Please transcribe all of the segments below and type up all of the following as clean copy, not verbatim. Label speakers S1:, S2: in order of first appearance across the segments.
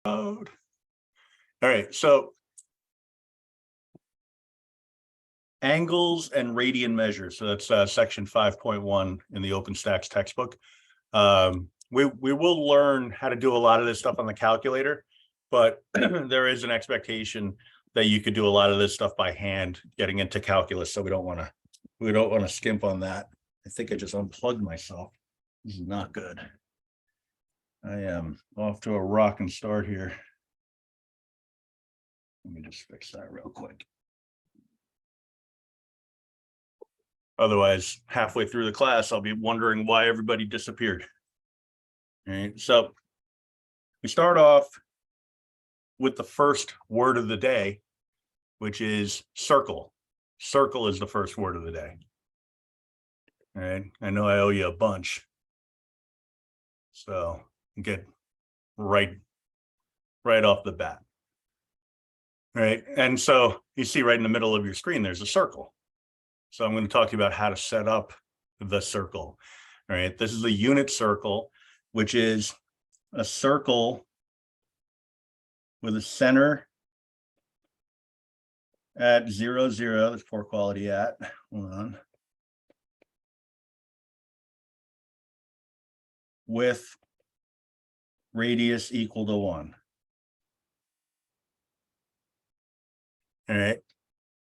S1: All right, so angles and radian measures. So that's section 5.1 in the OpenStax textbook. We will learn how to do a lot of this stuff on the calculator, but there is an expectation that you could do a lot of this stuff by hand getting into calculus. So we don't want to skimp on that. I think I just unplugged myself. This is not good. I am off to a rocking start here. Let me just fix that real quick. Otherwise, halfway through the class, I'll be wondering why everybody disappeared. All right, so we start off with the first word of the day, which is circle. Circle is the first word of the day. All right, I know I owe you a bunch, so get right off the bat. All right, and so you see right in the middle of your screen, there's a circle. So I'm going to talk to you about how to set up the circle. All right, this is a unit circle, which is a circle with a center at 0, 0. There's poor quality at. Hold on. With radius equal to 1. All right.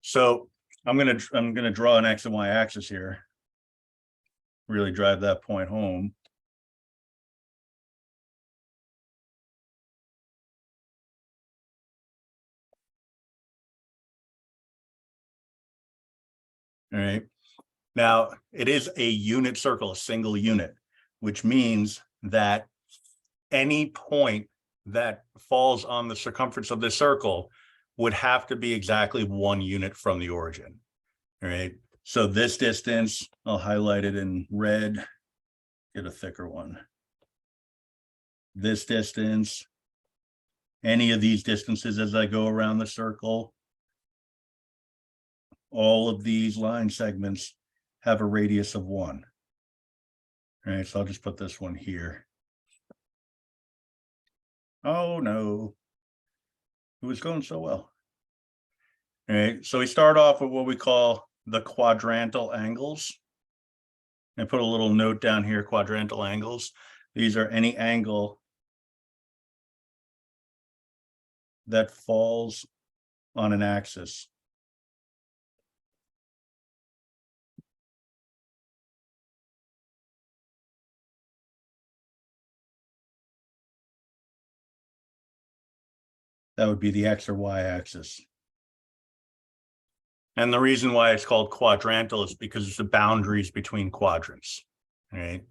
S1: So I'm gonna draw an X and Y axis here. Really drive that point home. All right. Now it is a unit circle, a single unit, which means that any point that falls on the circumference of the circle would have to be exactly 1 unit from the origin. All right. So this distance, I'll highlight it in red, get a thicker one. This distance, any of these distances as I go around the circle, all of these line segments have a radius of 1. All right, so I'll just put this one here. Oh no, it was going so well. All right, so we start off with what we call the quadrantal angles. I put a little note down here, quadrantal angles. These are any angle that falls on an axis. That would be the X or Y axis. And the reason why it's called quadrantal is because it's the boundaries between quadrants, right?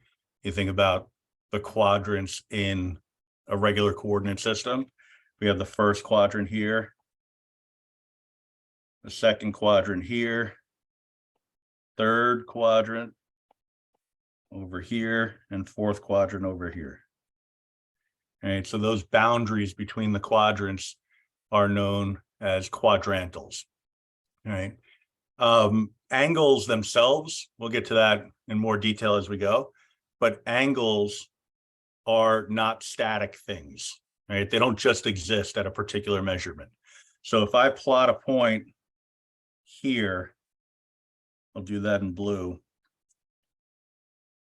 S1: You think about the quadrants in a regular coordinate system. We have the first quadrant here, the second quadrant here, third quadrant over here, and fourth quadrant over here. All right, so those boundaries between the quadrants are known as quadrantals. All right. Angles themselves, we'll get to that in more detail as we go, but angles are not static things, right? They don't just exist at a particular measurement. So if I plot a point here, I'll do that in blue,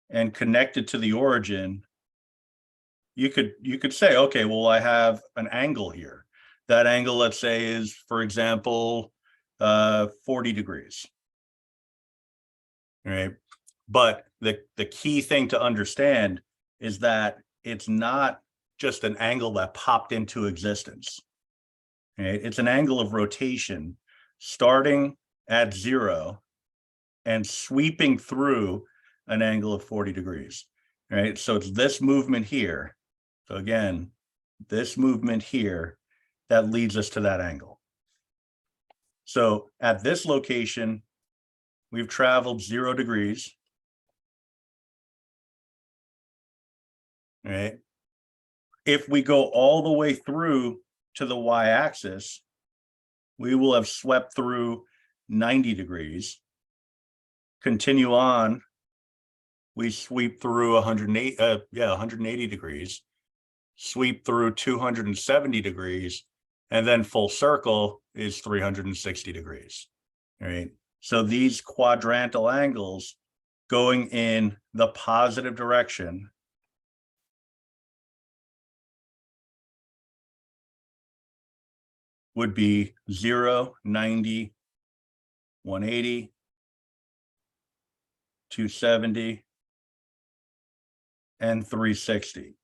S1: and connect it to the origin, you could say, okay, well, I have an angle here. That angle, let's say, is, for example, 40 degrees. All right. But the key thing to understand is that it's not just an angle that popped into existence. Right? It's an angle of rotation starting at 0 and sweeping through an angle of 40 degrees. Right. So it's this movement here. So again, this movement here that leads us to that angle. So at this location, we've traveled 0 degrees. All right. If we go all the way through to the y-axis, we will have swept through 90 degrees. Continue on, we sweep through 180 degrees. sweep through 270 degrees, and then full circle is 360 degrees. All right. So these quadrantal angles going in the positive direction would be 0, 90, 180, 270, and 360.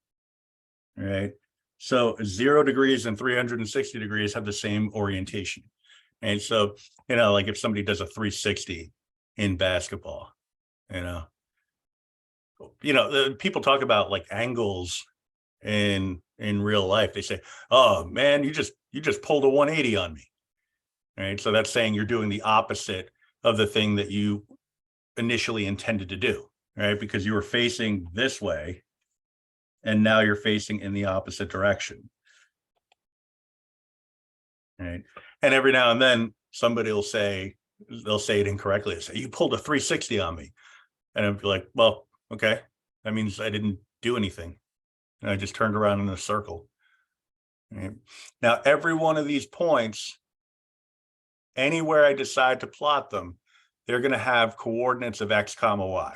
S1: All right. So 0 degrees and 360 degrees have the same orientation. And so, like if somebody does a 360 in basketball, people talk about like angles in real life. They say, oh man, you just pulled a 180 on me. Right. So that's saying you're doing the opposite of the thing that you initially intended to do, right? Because you were facing this way and now you're facing in the opposite direction. Right. And every now and then somebody will say, they'll say it incorrectly. They'll say, you pulled a 360 on me. And I'd be like, well, okay. That means I didn't do anything. And I just turned around in a circle. Right. Now, every one of these points, anywhere I decide to plot them, they're going to have coordinates of x comma y.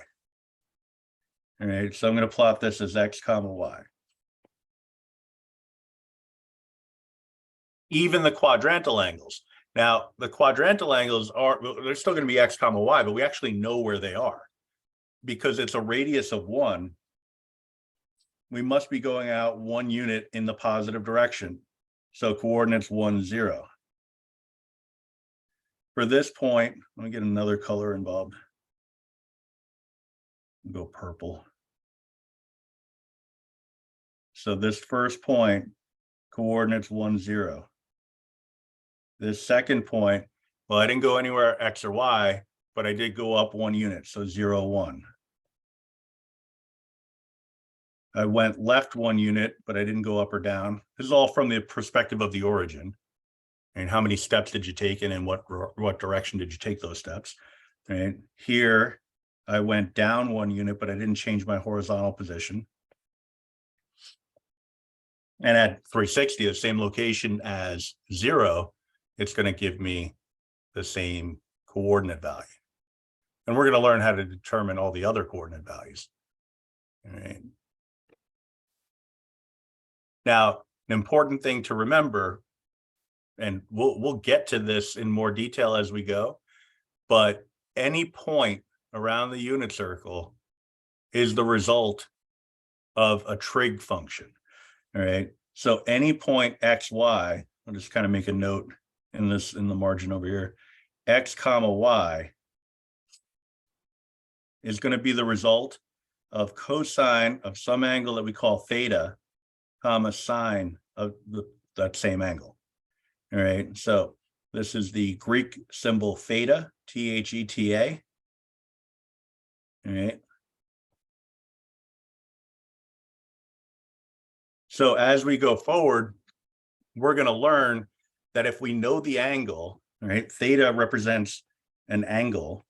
S1: All right, so I'm going to plot this as x comma y. Even the quadrantal angles. Now, the quadrantal angles they're still going to be x comma y, but we actually know where they are. Because it's a radius of 1, we must be going out 1 unit in the positive direction. So coordinates 1, 0. For this point, let me get another color involved. Go purple. So this first point, coordinates 1, 0. This second point, well, I didn't go anywhere x or y, but I did go up 1 unit, so 0, 1. I went left 1 unit, but I didn't go up or down. This is all from the perspective of the origin. And how many steps did you take and in what direction did you take those steps? And here, I went down 1 unit, but I didn't change my horizontal position. And at 360, the same location as 0, it's going to give me the same coordinate value. And we're going to learn how to determine all the other coordinate values. All right. Now, an important thing to remember, and we'll get to this in more detail as we go, but any point around the unit circle is the result of a trig function. All right. So any point x, y, I'll just kind of make a note in the margin over here, x comma y is going to be the result of cosine of some angle that we call theta, comma sine of that same angle. All right. So this is the Greek symbol theta, theta. All right. So as we go forward, we're going to learn that if we know the angle, right, theta represents an angle.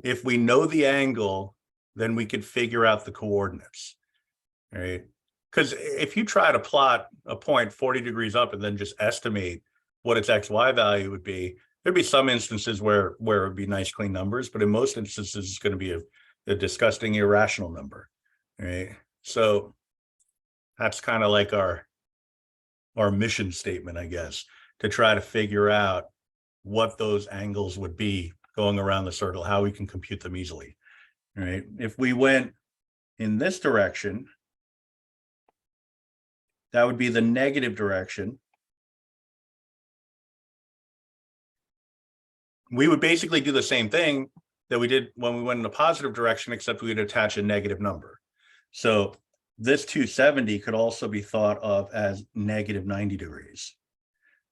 S1: If we know the angle, then we could figure out the coordinates, right? Because if you try to plot a point 40 degrees up and then just estimate what its XY value would be, there'd be some instances where it would be nice, clean numbers, but in most instances, it's going to be a disgusting, irrational number, right? So that's kind of like our mission statement, I guess, to try to figure out what those angles would be going around the circle, how we can compute them easily, right? If we went in this direction, that would be the negative direction. We would basically do the same thing that we did when we went in the positive direction, except we would attach a negative number. So this 270 could also be thought of as negative 90 degrees.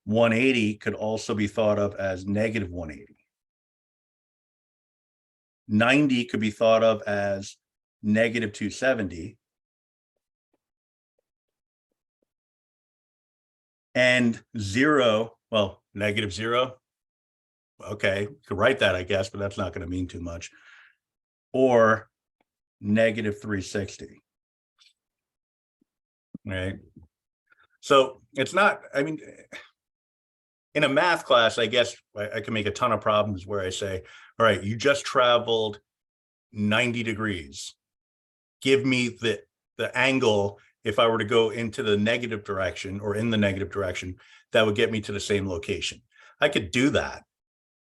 S1: 180 could also be thought of as negative 180. 90 could be thought of as negative 270. And 0, well, negative 0. Okay, you could write that, I guess, but that's not going to mean too much. Or negative 360. Right. So it's not, I mean, in a math class, I guess I can make a ton of problems where I say, all right, you just traveled 90 degrees. Give me the angle if I were to go into the negative direction or in the negative direction, that would get me to the same location. I could do that,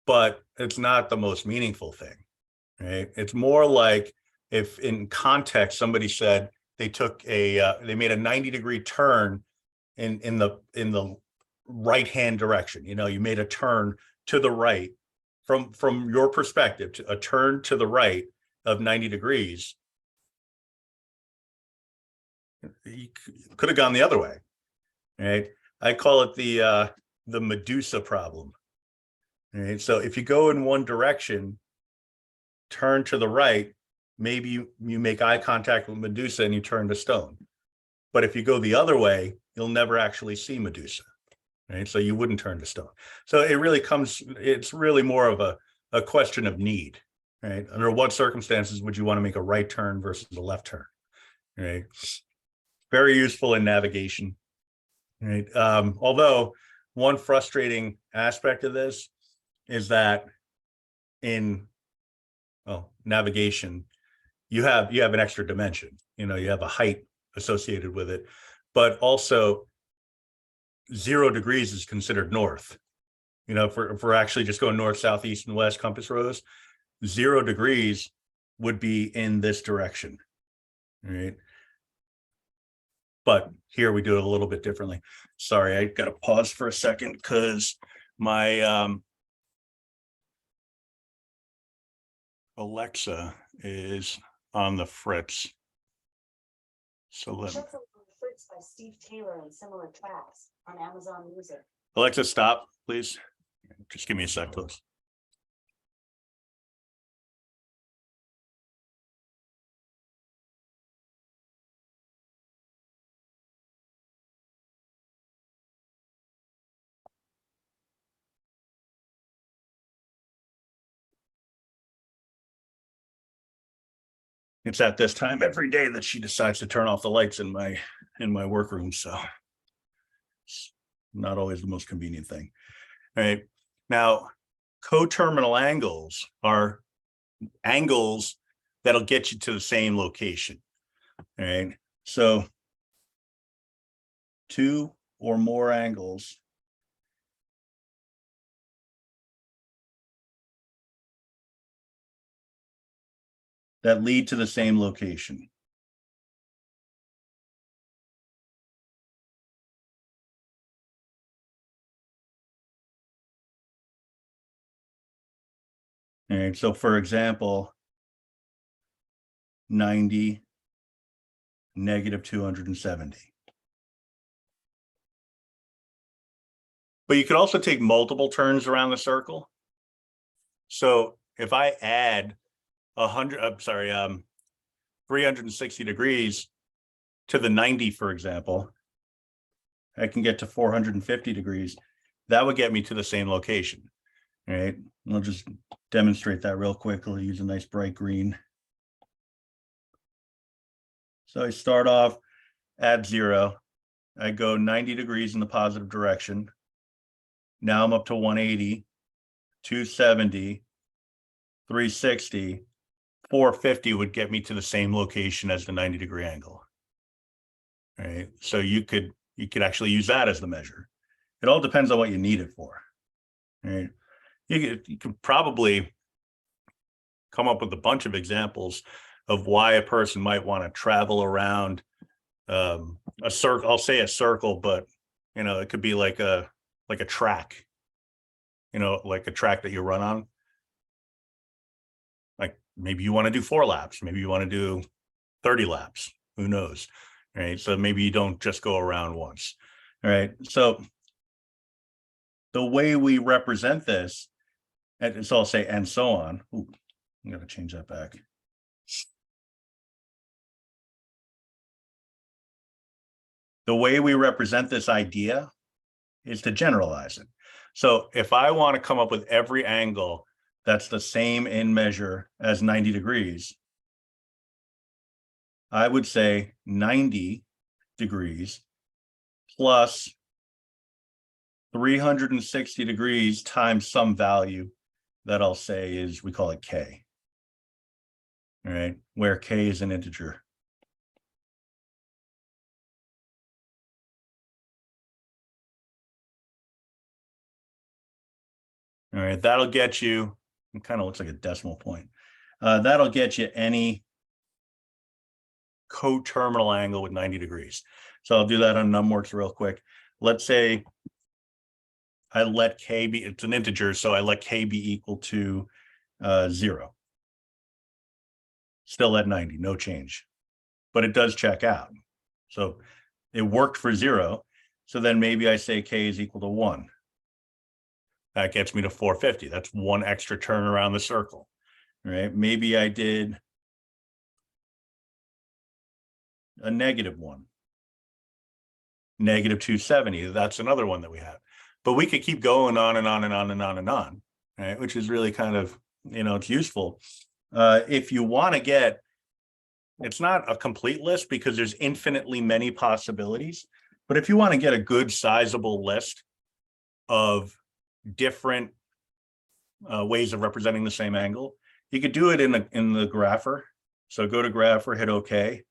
S1: but it's not the most meaningful thing, right? It's more like if in context, somebody said they took they made a 90-degree turn in the right-hand direction. You know, you made a turn to the right from your perspective, to a turn to the right of 90 degrees. You could have gone the other way, right? I call it the Medusa problem. Right. So if you go in one direction, turn to the right, maybe you make eye contact with Medusa and you turn to stone. But if you go the other way, you'll never actually see Medusa. Right. So you wouldn't turn to stone. So it really it's really more of a question of need. Right. Under what circumstances would you want to make a right turn versus a left turn? Right. Very useful in navigation. Right. Although one frustrating aspect of this is that in navigation, you have an extra dimension. You know, you have a height associated with it, but also 0 degrees is considered north. You know, if we're actually just going north, south, east, and west compass rose, 0 degrees would be in this direction, right? But here we do it a little bit differently. Sorry, I got to pause for a second because my Alexa is on the fritz. So let me.
S2: Fritz by Steve Taylor and similar tracks on Amazon Music.
S1: Alexa, stop, please. Just give me a sec, please. It's at this time every day that she decides to turn off the lights in my workroom, so it's not always the most convenient thing. All right. Now, coterminal angles are angles that'll get you to the same location. All right. So 2 or more angles that lead to the same location. All right, so for example, 90, negative 270. But you could also take multiple turns around the circle. So if I add 360 degrees to the 90, for example, I can get to 450 degrees. That would get me to the same location. All right, I'll just demonstrate that real quick. I'll use a nice bright green. So I start off at 0. I go 90 degrees in the positive direction. Now I'm up to 180, 270, 360, 450 would get me to the same location as the 90-degree angle. All right, so you could actually use that as the measure. It all depends on what you need it for. All right, you could probably come up with a bunch of examples of why a person might want to travel around a circle. I'll say a circle, but you know, it could be like a track, you know, like a track that you run on. Like maybe you want to do 4 laps, maybe you want to do 30 laps, who knows, right? So maybe you don't just go around once. All right, so the way we represent this, and so I'll say and so on. Ooh, I'm going to change that back. The way we represent this idea is to generalize it. So if I want to come up with every angle that's the same in measure as 90 degrees, I would say 90 degrees plus 360 degrees times some value that I'll say is, we call it K. All right, where K is an integer. All right, that'll get you, it kind of looks like a decimal point. That'll get you any coterminal angle with 90 degrees. So I'll do that on numworks real quick. Let's say I let K be, it's an integer, so I let K be equal to 0. Still at 90, no change, but it does check out. So it worked for 0. So then maybe I say K is equal to 1. That gets me to 450. That's one extra turn around the circle, right? Maybe I did a -1, -270. That's another one that we have. But we could keep going on and on and on and on and on, right? Which is really kind of, it's useful. If you want to get, it's not a complete list because there's infinitely many possibilities. But if you want to get a good sizable list of different ways of representing the same angle, you could do it in the grapher. So go to grapher, hit OK.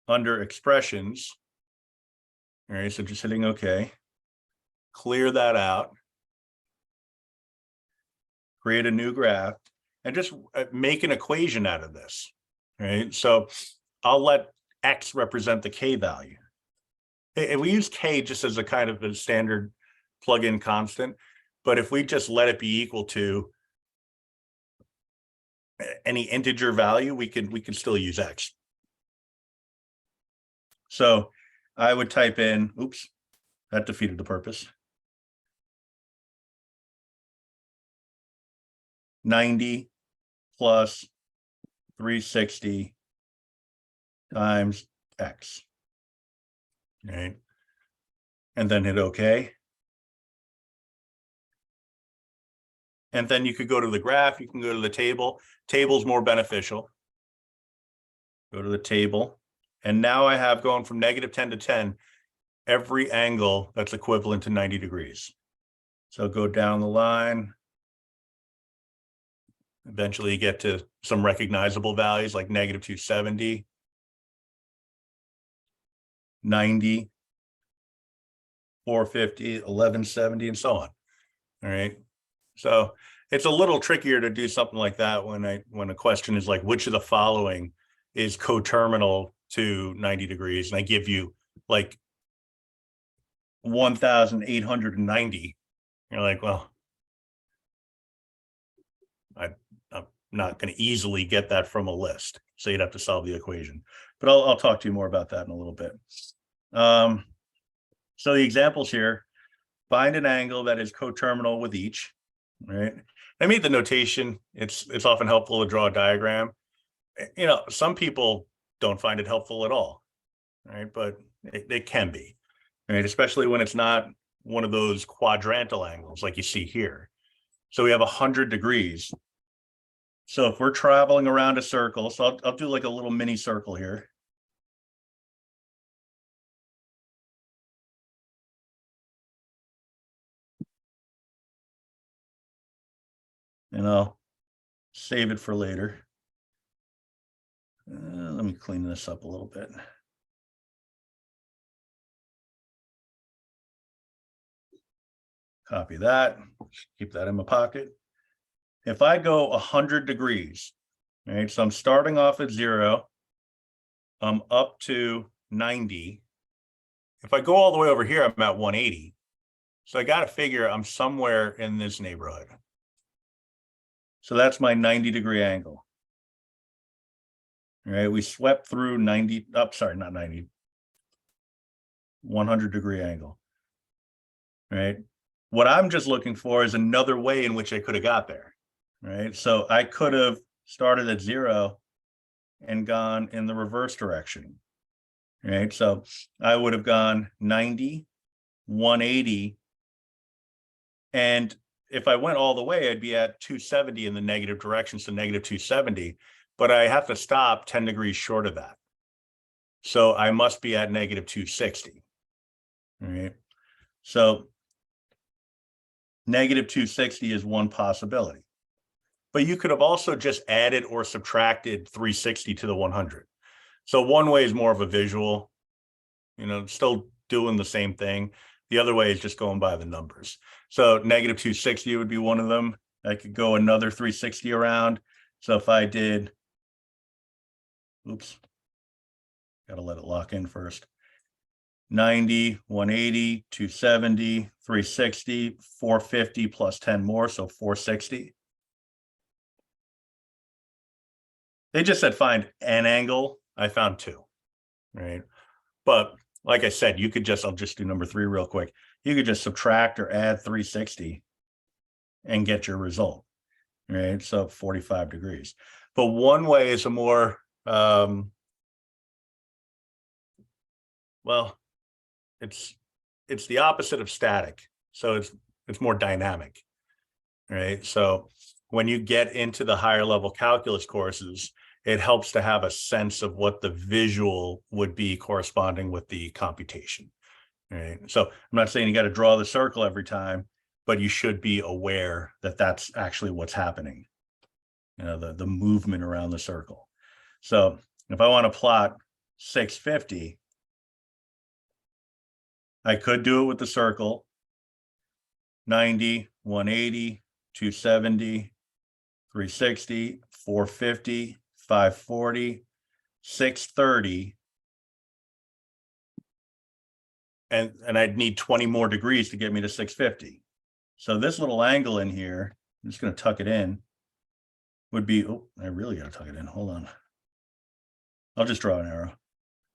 S1: Under expressions, all right, so just hitting OK. Clear that out. Create a new graph and just make an equation out of this, right? So I'll let X represent the K value. And we use K just as a kind of a standard plug-in constant, but if we just let it be equal to any integer value, we can still use X. So I would type in, oops, that defeated the purpose. 90 plus 360 times X, right? And then hit OK. And then you could go to the graph, you can go to the table. Table's more beneficial. Go to the table. And now I have going from -10 to 10, every angle that's equivalent to 90 degrees. So go down the line. Eventually you get to some recognizable values like -270, 90, 450, 1170, and so on. All right. So it's a little trickier to do something like that when a question is like, which of the following is coterminal to 90 degrees? And I give you like 1,890. You're like, well, I'm not going to easily get that from a list. So you'd have to solve the equation. But I'll talk to you more about that in a little bit. So the examples here, find an angle that is coterminal with each, right? I made the notation. It's often helpful to draw a diagram. Some people don't find it helpful at all, right? But it can be, right? Especially when it's not one of those quadrantal angles like you see here. So we have 100 degrees. So if we're traveling around a circle, so I'll do like a little mini circle here. And I'll save it for later. Let me clean this up a little bit. Copy that, keep that in my pocket. If I go 100 degrees, right, so I'm starting off at 0, I'm up to 90. If I go all the way over here, I'm at 180. So I got to figure I'm somewhere in this neighborhood. So that's my 90-degree angle. All right, we swept through 90, sorry, not 90, 100-degree angle. All right, what I'm just looking for is another way in which I could have got there. Right, so I could have started at 0 and gone in the reverse direction. Right, so I would have gone 90, 180, and if I went all the way, I'd be at 270 in the negative direction, so negative 270, but I have to stop 10 degrees short of that. So I must be at negative 260. All right. So negative 260 is one possibility. But you could have also just added or subtracted 360 to the 100. So one way is more of a visual, still doing the same thing. The other way is just going by the numbers. So negative 260 would be one of them. I could go another 360 around. So if I did, oops, got to let it lock in first. 90, 180, 270, 360, 450 plus 10 more, so 460. They just said find an angle. I found two, right? But like I said, you could I'll just do number 3 real quick. You could just subtract or add 360 and get your result, right? So 45 degrees. But one way is a more, well, it's the opposite of static. So it's more dynamic, right? So when you get into the higher level calculus courses, it helps to have a sense of what the visual would be corresponding with the computation, right? So I'm not saying you got to draw the circle every time, but you should be aware that that's actually what's happening, the movement around the circle. So if I want to plot 650, I could do it with the circle, 90, 180, 270, 360, 450, 540, 630. And I'd need 20 more degrees to get me to 650. So this little angle in here, I'm just going to tuck it in, would be, oh, I really got to tuck it in. Hold on. I'll just draw an arrow.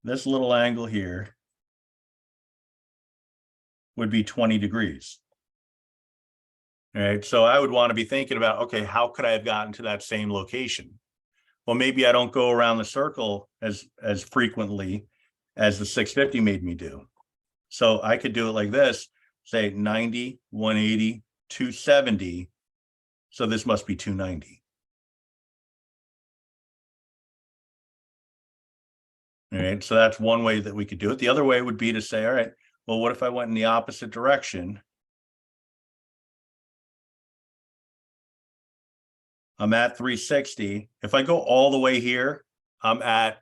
S1: This little angle here would be 20 degrees. All right. So I would want to be thinking about, okay, how could I have gotten to that same location? Well, maybe I don't go around the circle as frequently as the 650 made me do. So I could do it like this, say 90, 180, 270. So this must be 290. All right. So that's one way that we could do it. The other way would be to say, all right, well, what if I went in the opposite direction? I'm at 360. If I go all the way here, I'm at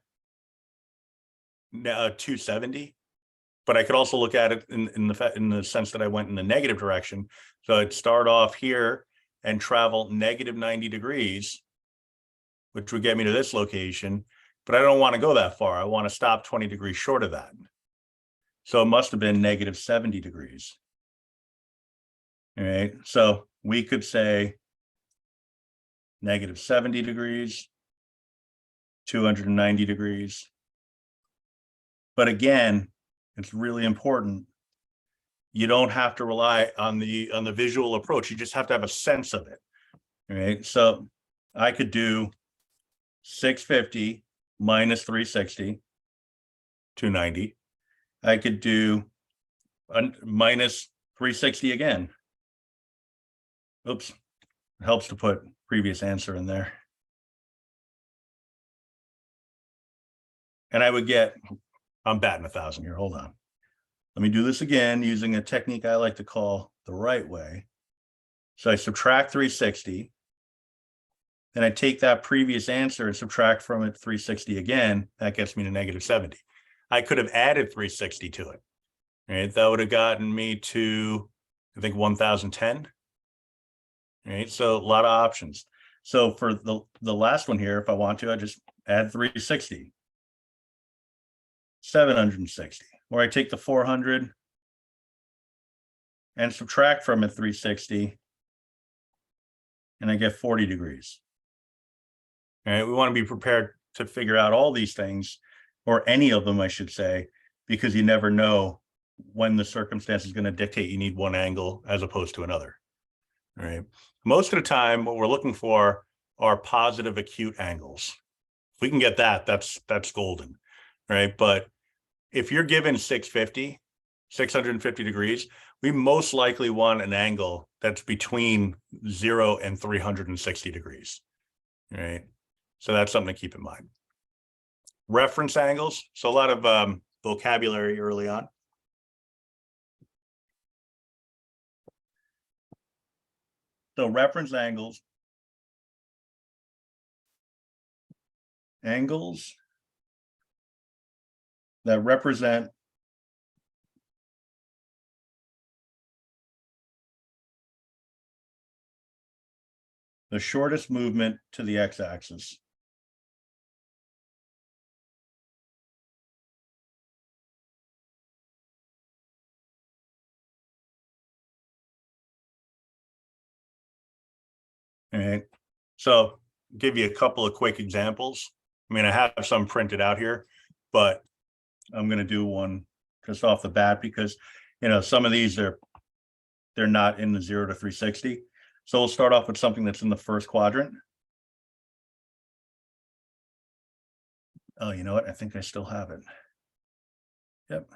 S1: 270. But I could also look at it in the sense that I went in the negative direction. So I'd start off here and travel negative 90 degrees, which would get me to this location. But I don't want to go that far. I want to stop 20 degrees short of that. So it must have been negative 70 degrees. All right. So we could say negative 70 degrees, 290 degrees. But again, it's really important. You don't have to rely on the visual approach. You just have to have a sense of it. All right. So I could do 650 minus 360, 290. I could do minus 360 again. Oops. It helps to put previous answer in there. And I would get, I'm batting 1,000 here. Hold on. Let me do this again using a technique I like to call the right way. So I subtract 360. Then I take that previous answer and subtract from it 360 again. That gets me to negative 70. I could have added 360 to it. Right? That would have gotten me to, I think, 1,010. Right? So a lot of options. So for the last one here, if I want to, I just add 360. 760, or I take the 400 and subtract from it 360, and I get 40 degrees. All right, we want to be prepared to figure out all these things, or any of them, I should say, because you never know when the circumstance is going to dictate you need one angle as opposed to another. All right. Most of the time, what we're looking for are positive acute angles. If we can get that, that's golden, right? But if you're given 650 degrees, we most likely want an angle that's between 0 and 360 degrees. All right. So that's something to keep in mind. Reference angles. So a lot of vocabulary early on. So reference angles. Angles that represent the shortest movement to the x-axis. All right. So give you a couple of quick examples. I mean, I have some printed out here, but I'm going to do one just off the bat because, you know, some of these they're not in the 0 to 360. So we'll start off with something that's in the first quadrant. Oh, you know what? I think I still have it. Yep.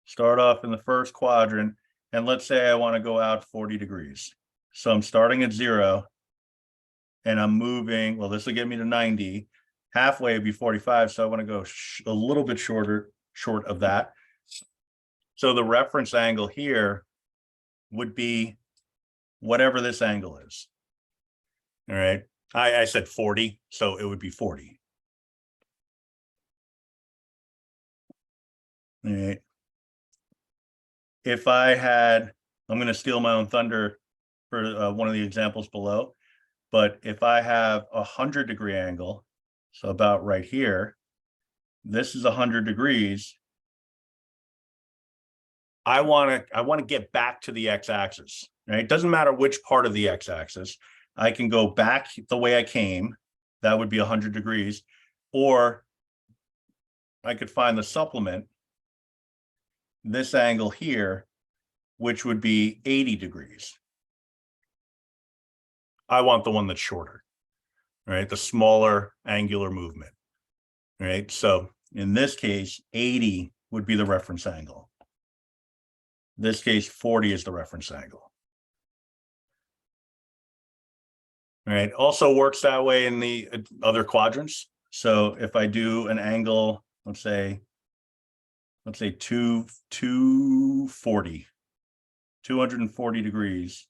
S1: Start off in the first quadrant, and let's say I want to go out 40 degrees. So I'm starting at 0, and I'm moving, well, this will get me to 90. Halfway would be 45, so I want to go a little bit short of that. So the reference angle here would be whatever this angle is. All right. I said 40, so it would be 40. All right. If I had, I'm going to steal my own thunder for one of the examples below, but if I have 100-degree angle, so about right here, this is 100 degrees. I want to get back to the x-axis. Right? It doesn't matter which part of the x-axis. I can go back the way I came. That would be 100 degrees. Or I could find the supplement, this angle here, which would be 80 degrees. I want the one that's shorter, right? The smaller angular movement, right? So in this case, 80 would be the reference angle. This case, 40 is the reference angle. All right. Also works that way in the other quadrants. So if I do an angle, let's say 240 degrees.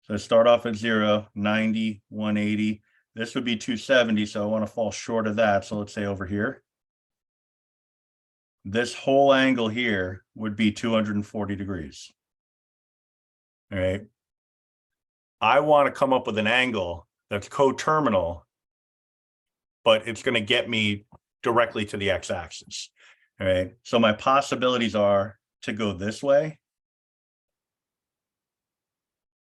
S1: So I start off at 0, 90, 180. This would be 270. So I want to fall short of that. So let's say over here. This whole angle here would be 240 degrees. All right. I want to come up with an angle that's coterminal, but it's going to get me directly to the x-axis. All right. So my possibilities are to go this way.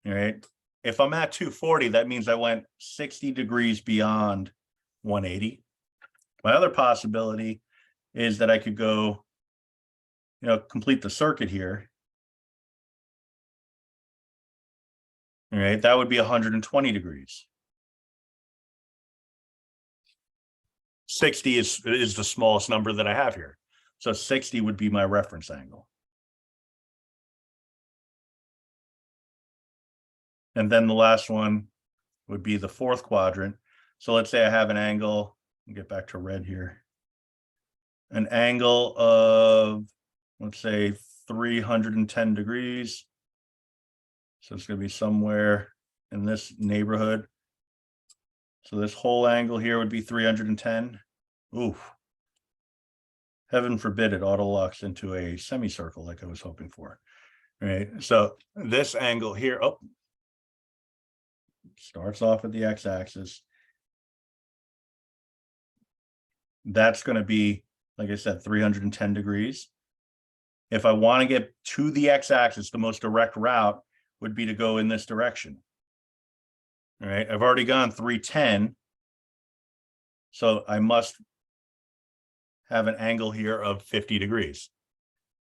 S1: All right. If I'm at 240, that means I went 60 degrees beyond 180. My other possibility is that I could go, you know, complete the circuit here. All right. That would be 120 degrees. 60 is the smallest number that I have here. So 60 would be my reference angle. And then the last one would be the fourth quadrant. So let's say I have an angle, I'll get back to red here. An angle of, let's say 310 degrees. So it's going to be somewhere in this neighborhood. So this whole angle here would be 310. Ooh. Heaven forbid it auto locks into a semicircle like I was hoping for. All right. So this angle here, oh, starts off at the x-axis. That's going to be, like I said, 310 degrees. If I want to get to the x-axis, the most direct route would be to go in this direction. All right. I've already gone 310. So I must have an angle here of 50 degrees.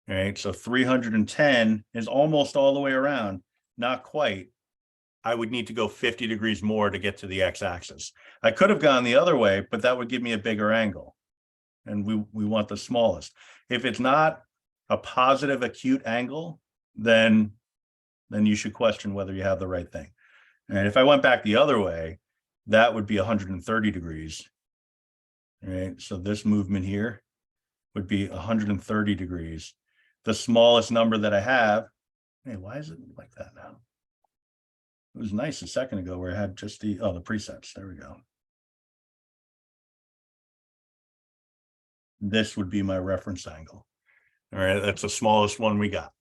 S1: All right. So 310 is almost all the way around. Not quite. I would need to go 50 degrees more to get to the x-axis. I could have gone the other way, but that would give me a bigger angle. And we want the smallest. If it's not a positive acute angle, then then you should question whether you have the right thing. And if I went back the other way, that would be 130 degrees. All right, so this movement here would be 130 degrees. The smallest number that I have, hey, why is it like that now? It was nice a second ago where I had just the presets. There we go. This would be my reference angle. All right, that's the smallest one we got.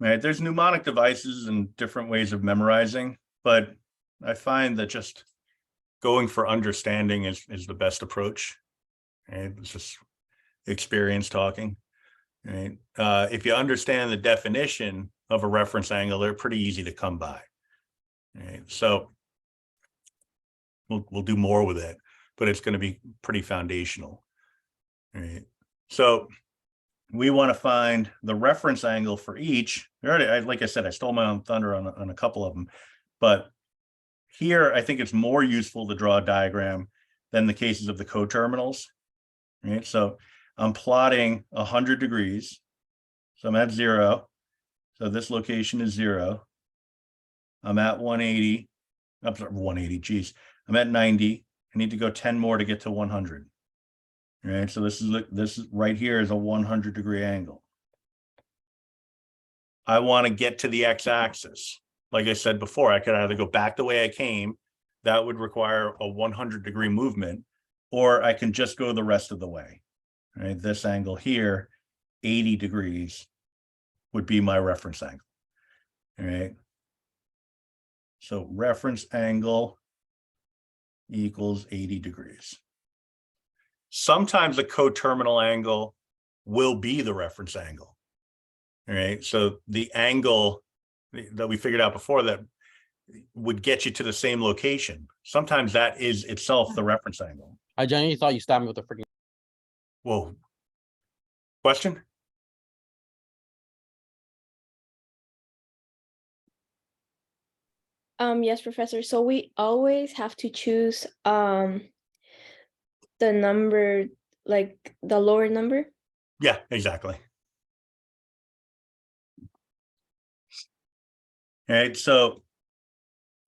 S1: All right, there's mnemonic devices and different ways of memorizing, but I find that just going for understanding is the best approach. Right? It's just experience talking. Right? If you understand the definition of a reference angle, they're pretty easy to come by. Right? So we'll do more with it, but it's going to be pretty foundational. Right? So we want to find the reference angle for each. Like I said, I stole my own thunder on a couple of them, but here I think it's more useful to draw a diagram than the cases of the coterminals. Right? So I'm plotting 100 degrees. So I'm at 0. So this location is 0. I'm at 180. I'm sorry, 180. Geez, I'm at 90. I need to go 10 more to get to 100. Right. So this is right here is a 100 degree angle. I want to get to the x-axis. Like I said before, I could either go back the way I came, that would require a 100 degree movement, or I can just go the rest of the way. Right. This angle here, 80 degrees would be my reference angle. All right. So reference angle equals 80 degrees. Sometimes the coterminal angle will be the reference angle. All right. So the angle that we figured out before that would get you to the same location, sometimes that is itself the reference angle.
S3: I genuinely thought you stabbed me with a freaking.
S1: Whoa. Question?
S4: Yes, Professor. So we always have to choose the number, like the lower number.
S1: Yeah, exactly. All right, so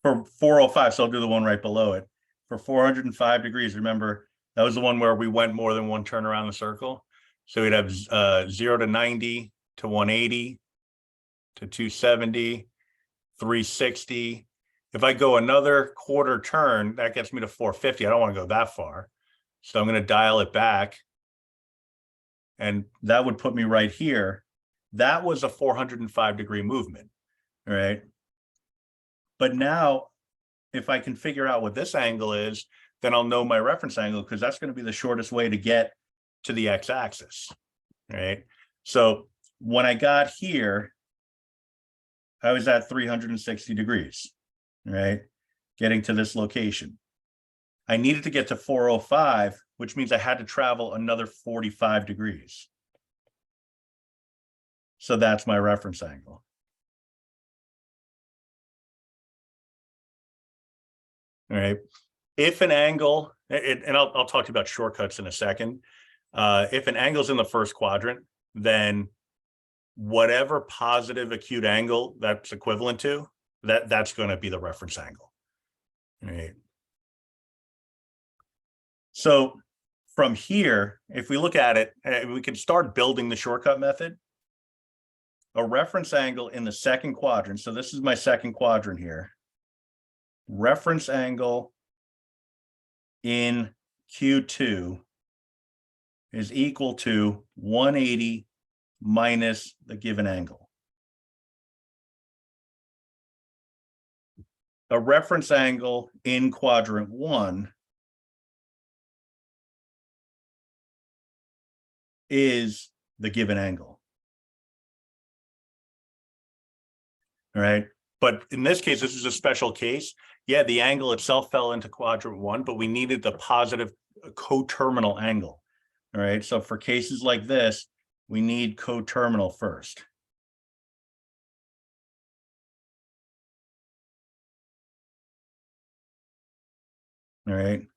S1: for 405, so I'll do the one right below it. For 405 degrees, remember, that was the one where we went more than one turn around the circle. So we'd have 0 to 90 to 180 to 270, 360. If I go another quarter turn, that gets me to 450. I don't want to go that far. So I'm going to dial it back. And that would put me right here. That was a 405 degree movement. All right. But now, if I can figure out what this angle is, then I'll know my reference angle, because that's going to be the shortest way to get to the x-axis. Right. So when I got here, I was at 360 degrees. Right. Getting to this location. I needed to get to 405, which means I had to travel another 45 degrees. So that's my reference angle. All right. If an angle, and I'll talk to you about shortcuts in a second. If an angle's in the first quadrant, then whatever positive acute angle that's equivalent to, that's going to be the reference angle. All right. So from here, if we look at it, we can start building the shortcut method. A reference angle in the second quadrant. So this is my second quadrant here. Reference angle in Q2 is equal to 180 minus the given angle. A reference angle in quadrant 1 is the given angle. All right. But in this case, this is a special case. Yeah, the angle itself fell into quadrant 1, but we needed the positive coterminal angle. All right. So for cases like this, we need coterminal first. All right.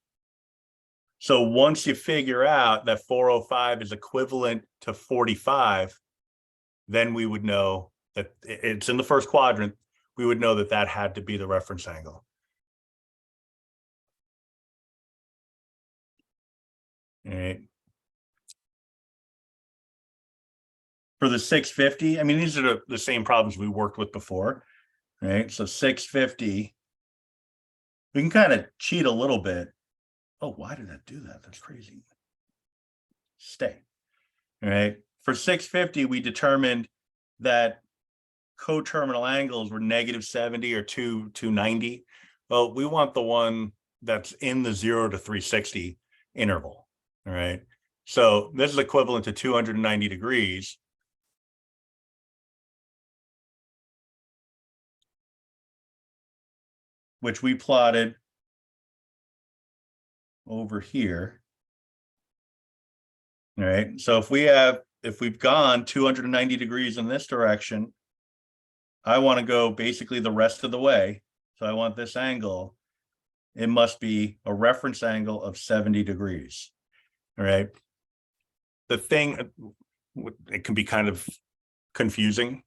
S1: So once you figure out that 405 is equivalent to 45, then we would know that it's in the first quadrant, we would know that that had to be the reference angle. All right. For the 650, I mean, these are the same problems we worked with before, right? So 650, we can kind of cheat a little bit. Oh, why did that do that? That's crazy. Stay. All right. For 650, we determined that coterminal angles were -70 or 290. Well, we want the one that's in the 0 to 360 interval. All right. So this is equivalent to 290 degrees. Which we plotted over here. All right. So if we've gone 290 degrees in this direction, I want to go basically the rest of the way. So I want this angle. It must be a reference angle of 70 degrees. All right. The thing, it can be kind of confusing.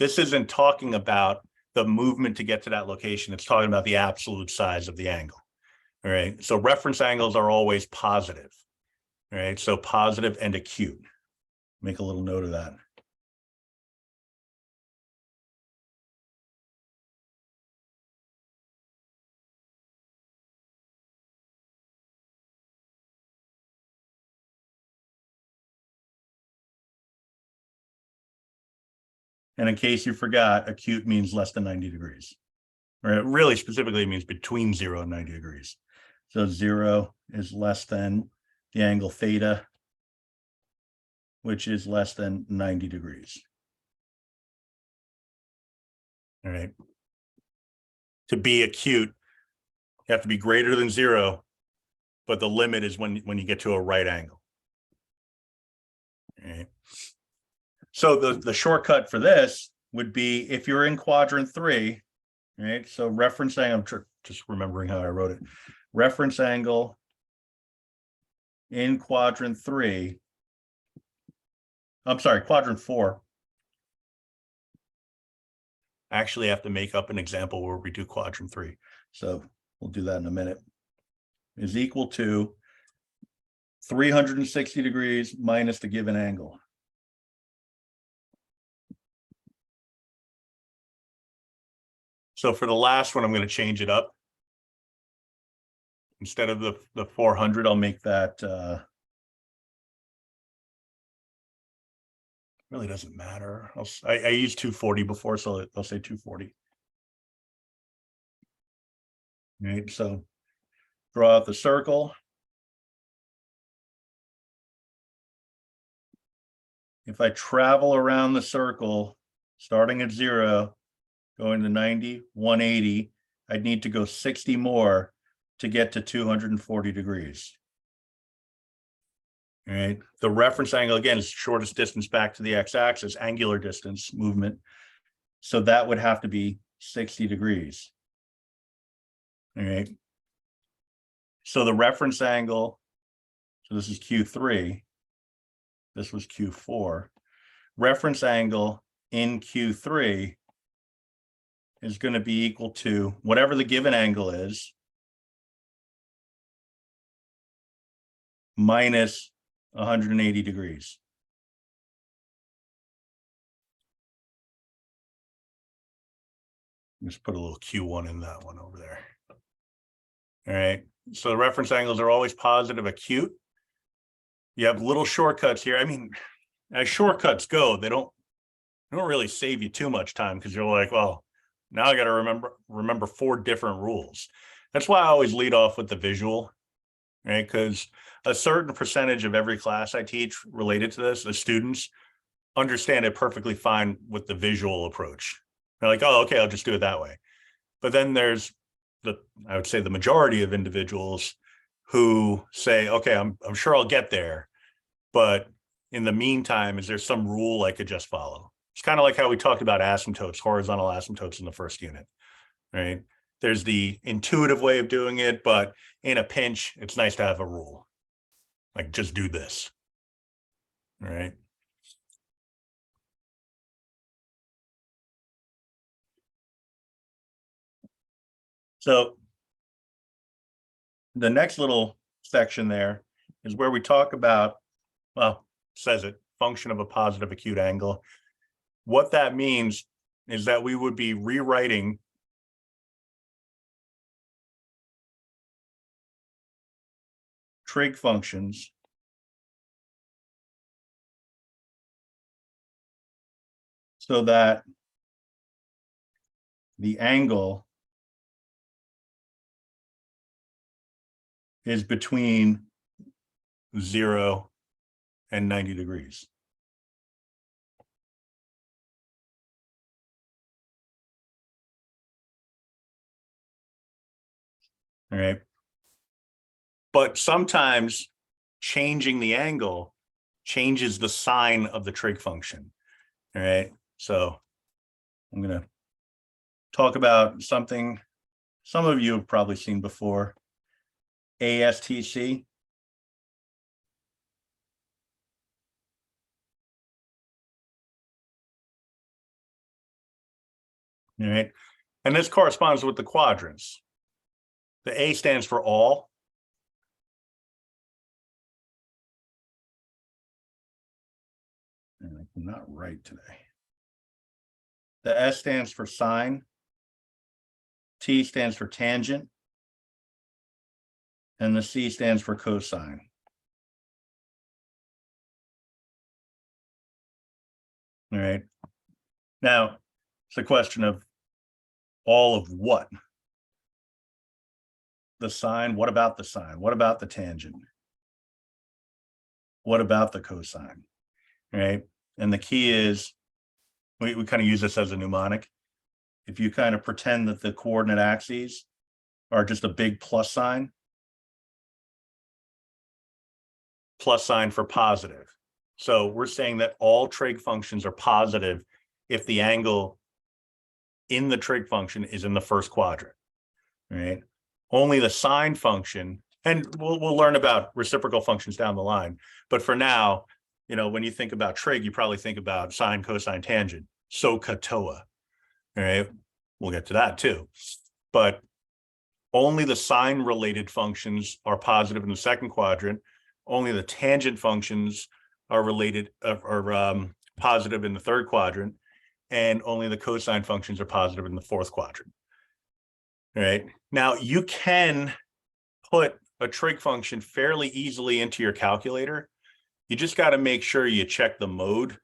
S1: This isn't talking about the movement to get to that location. It's talking about the absolute size of the angle. All right. So reference angles are always positive. All right. So positive and acute. Make a little note of that. And in case you forgot, acute means less than 90 degrees. Or it really specifically means between 0 and 90 degrees. So 0 is less than the angle theta, which is less than 90 degrees. All right. To be acute, you have to be greater than 0, but the limit is when you get to a right angle. All right. So the shortcut for this would be if you're in quadrant 3, right? So reference angle, I'm just remembering how I wrote it. Reference angle in quadrant 3. I'm sorry, quadrant 4. I actually have to make up an example where we do quadrant 3. So we'll do that in a minute. Is equal to 360 degrees minus the given angle. So for the last one, I'm going to change it up. Instead of the 400, I'll make that really doesn't matter. I used 240 before, so I'll say 240. Right, so draw out the circle. If I travel around the circle, starting at 0, going to 90, 180, I'd need to go 60 more to get to 240 degrees. All right. The reference angle, again, is shortest distance back to the x-axis, angular distance movement. So that would have to be 60 degrees. All right. So the reference angle, so this is Q3. This was Q4. Reference angle in Q3 is going to be equal to whatever the given angle is minus 180 degrees. Just put a little Q1 in that one over there. All right. So the reference angles are always positive acute. You have little shortcuts here. I mean, as shortcuts go, they don't really save you too much time because you're like, well, now I got to remember 4 different rules. That's why I always lead off with the visual, right? Because a certain percentage of every class I teach related to this, the students understand it perfectly fine with the visual approach. They're like, oh, okay, I'll just do it that way. But then there's I would say the majority of individuals who say, okay, I'm sure I'll get there, but in the meantime, is there some rule I could just follow? It's kind of like how we talked about asymptotes, horizontal asymptotes in the first unit, right? There's the intuitive way of doing it, but in a pinch, it's nice to have a rule. Like just do this, all right? So the next little section there is where we talk about, well, says it, function of a positive acute angle. What that means is that we would be rewriting trig functions so that the angle is between 0 and 90 degrees. All right. But sometimes changing the angle changes the sign of the trig function. All right. So I'm going to talk about something some of you have probably seen before, ASTC. All right. And this corresponds with the quadrants. The A stands for all. And I'm not right today. The S stands for sine. T stands for tangent. And the C stands for cosine. All right. Now, it's a question of all of what? The sine, what about the sine? What about the tangent? What about the cosine? All right. And the key is, we kind of use this as a mnemonic. If you kind of pretend that the coordinate axes are just a big plus sign for positive. So we're saying that all trig functions are positive if the angle in the trig function is in the first quadrant, right? Only the sine function, and we'll learn about reciprocal functions down the line. But for now, you know, when you think about trig, you probably think about sine, cosine, tangent, SOHCAHTOA, all right? We'll get to that too. But only the sine related functions are positive in the second quadrant. Only the tangent functions are related, positive in the third quadrant, and only the cosine functions are positive in the fourth quadrant. All right. Now you can put a trig function fairly easily into your calculator. You just got to make sure you check the mode,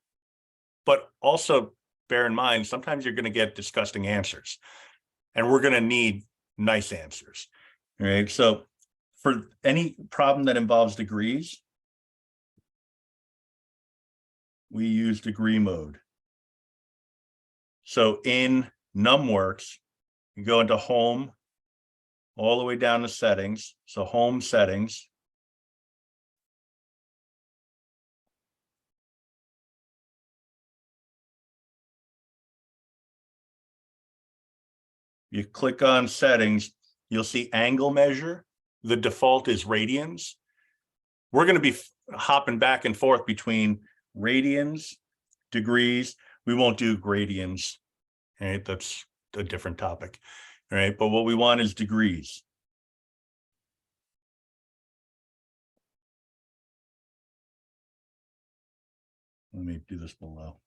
S1: but also bear in mind, sometimes you're going to get disgusting answers, and we're going to need nice answers. All right. So for any problem that involves degrees, we use degree mode. So in NumWorks, you go into home, all the way down to settings. So home settings. You click on settings, you'll see angle measure. The default is radians. We're going to be hopping back and forth between radians, degrees. We won't do gradients. All right, that's a different topic. All right, but what we want is degrees. Let me do this below.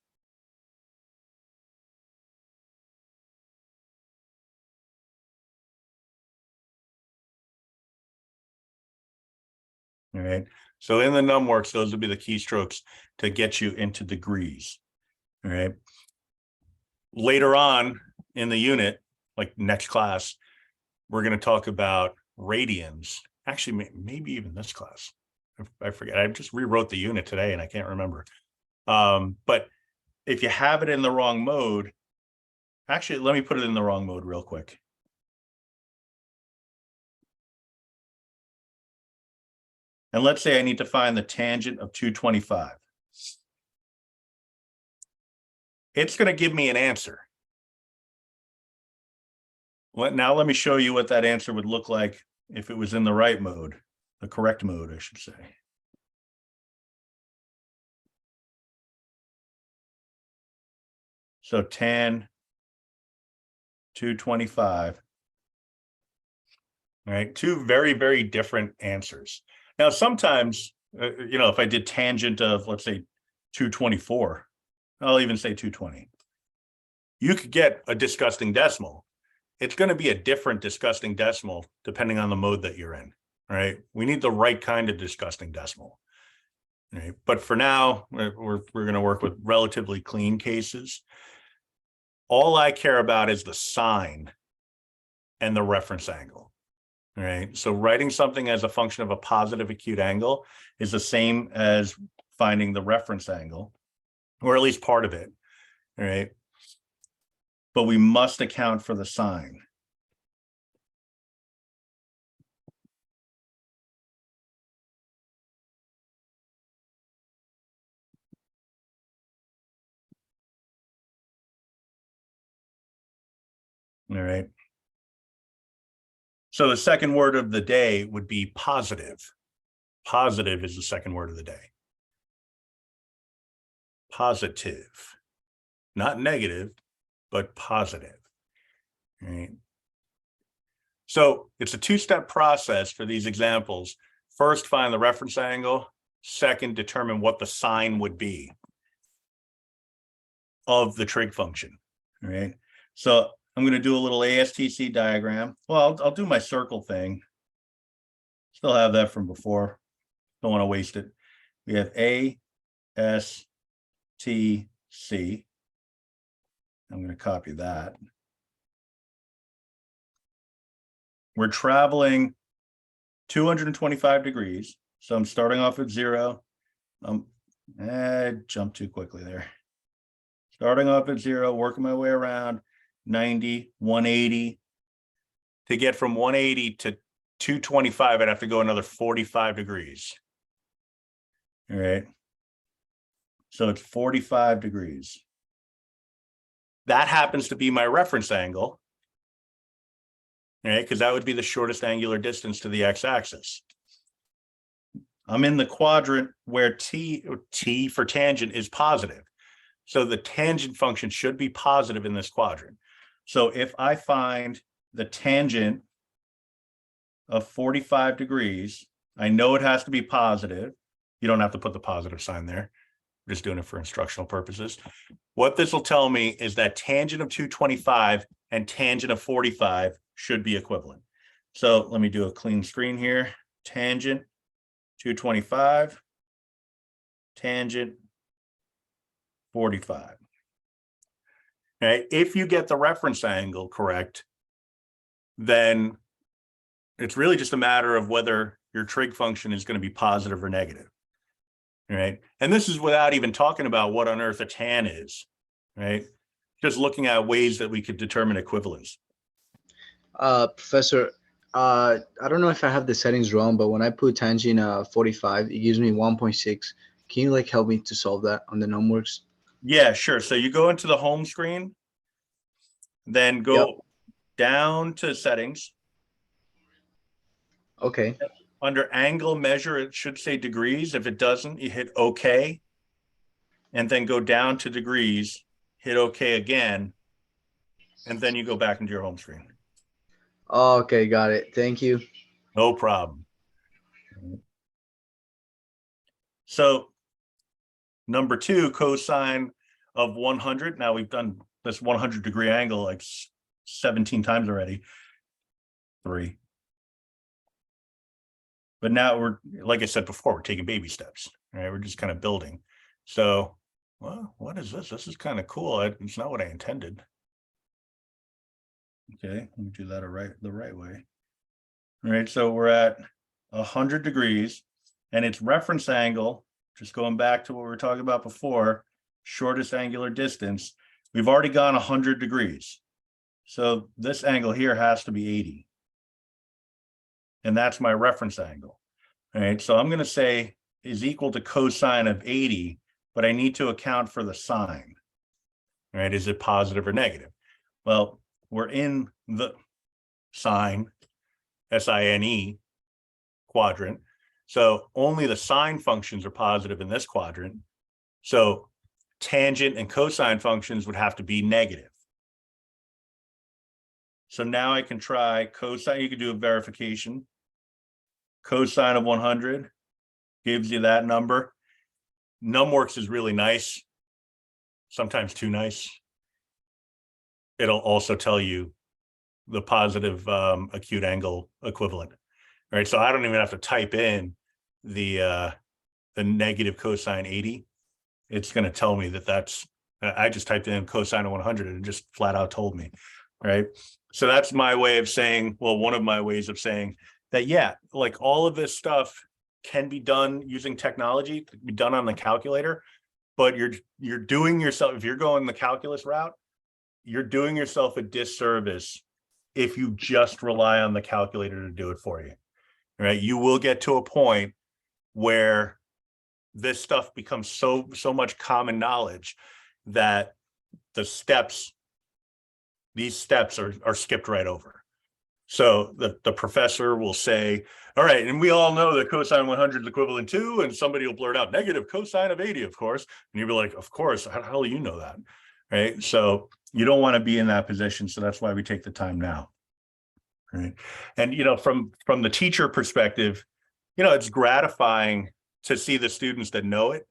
S1: All right. So in the NumWorks, those would be the keystrokes to get you into degrees. All right. Later on in the unit, like next class, we're going to talk about radians. Actually, maybe even this class. I forget. I just rewrote the unit today and I can't remember. But if you have it in the wrong mode, actually, let me put it in the wrong mode real quick. And let's say I need to find the tangent of 225. It's going to give me an answer. Now let me show you what that answer would look like if it was in the right mode, the correct mode, I should say. So tan 225 right? Two very, very different answers. Now, sometimes, if I did tangent of, let's say, 224, I'll even say 220. You could get a disgusting decimal. It's going to be a different disgusting decimal depending on the mode that you're in, right? We need the right kind of disgusting decimal, right? But for now, we're going to work with relatively clean cases. All I care about is the sign and the reference angle, right? So writing something as a function of a positive acute angle is the same as finding the reference angle, or at least part of it, right? But we must account for the sign. All right. So the second word of the day would be positive. Positive is the second word of the day. Positive, not negative, but positive. All right. So it's a two-step process for these examples. First, find the reference angle. Second, determine what the sign would be of the trig function. All right. So I'm going to do a little ASTC diagram. Well, I'll do my circle thing. Still have that from before. Don't want to waste it. We have A, S, T, C. I'm going to copy that. We're traveling 225 degrees. So I'm starting off at 0. I jumped too quickly there. Starting off at 0, working my way around 90, 180. To get from 180 to 225, I'd have to go another 45 degrees. All right. So it's 45 degrees. That happens to be my reference angle. Right, because that would be the shortest angular distance to the x-axis. I'm in the quadrant where t for tangent is positive. So the tangent function should be positive in this quadrant. So if I find the tangent of 45 degrees, I know it has to be positive. You don't have to put the positive sign there. I'm just doing it for instructional purposes. What this will tell me is that tangent of 225 and tangent of 45 should be equivalent. So let me do a clean screen here. Tangent 225, tangent 45. Okay, if you get the reference angle correct, then it's really just a matter of whether your trig function is going to be positive or negative. Right, and this is without even talking about what on earth a tan is, right? Just looking at ways that we could determine equivalence.
S3: Professor, I don't know if I have the settings wrong, but when I put tangent 45, it gives me 1.6. Can you help me to solve that on the numworks?
S1: Yeah, sure. So you go into the home screen, then go down to settings.
S3: Okay.
S1: Under angle measure, it should say degrees. If it doesn't, you hit OK. And then go down to degrees, hit OK again. And then you go back into your home screen.
S3: Okay, got it. Thank you.
S1: No problem. So number 2, cosine of 100. Now we've done this 100-degree angle like 17 times already. 3. But now we're, like I said before, we're taking baby steps, right? We're just kind of building. So, well, what is this? This is kind of cool. It's not what I intended. Okay, let me do that the right way. All right, so we're at 100 degrees, and its reference angle, just going back to what we were talking about before, shortest angular distance, we've already gone 100 degrees. So this angle here has to be 80. And that's my reference angle. All right, so I'm going to say is equal to cosine of 80, but I need to account for the sign. All right, is it positive or negative? Well, we're in the sine, S-I-N-E quadrant. So only the sine functions are positive in this quadrant. So tangent and cosine functions would have to be negative. So now I can try cosine. You can do a verification. Cosine of 100 gives you that number. NumWorks is really nice, sometimes too nice. It'll also tell you the positive acute angle equivalent. All right, so I don't even have to type in the negative cosine 80. It's going to tell me that that's, I just typed in cosine of 100 and it just flat out told me, right? So that's my way of saying, well, one of my ways of saying that, yeah, like all of this stuff can be done using technology, can be done on the calculator, but you're doing yourself, if you're going the calculus route, you're doing yourself a disservice if you just rely on the calculator to do it for you, right? You will get to a point where this stuff becomes so much common knowledge that these steps are skipped right over. So the professor will say, all right, and we all know that cosine 100 is equivalent to, and somebody will blurt out negative cosine of 80, of course. And you'll be like, of course, how the hell do you know that? Right. So you don't want to be in that position. So that's why we take the time now. Right. And, you know, from the teacher perspective, you know, it's gratifying to see the students that know it.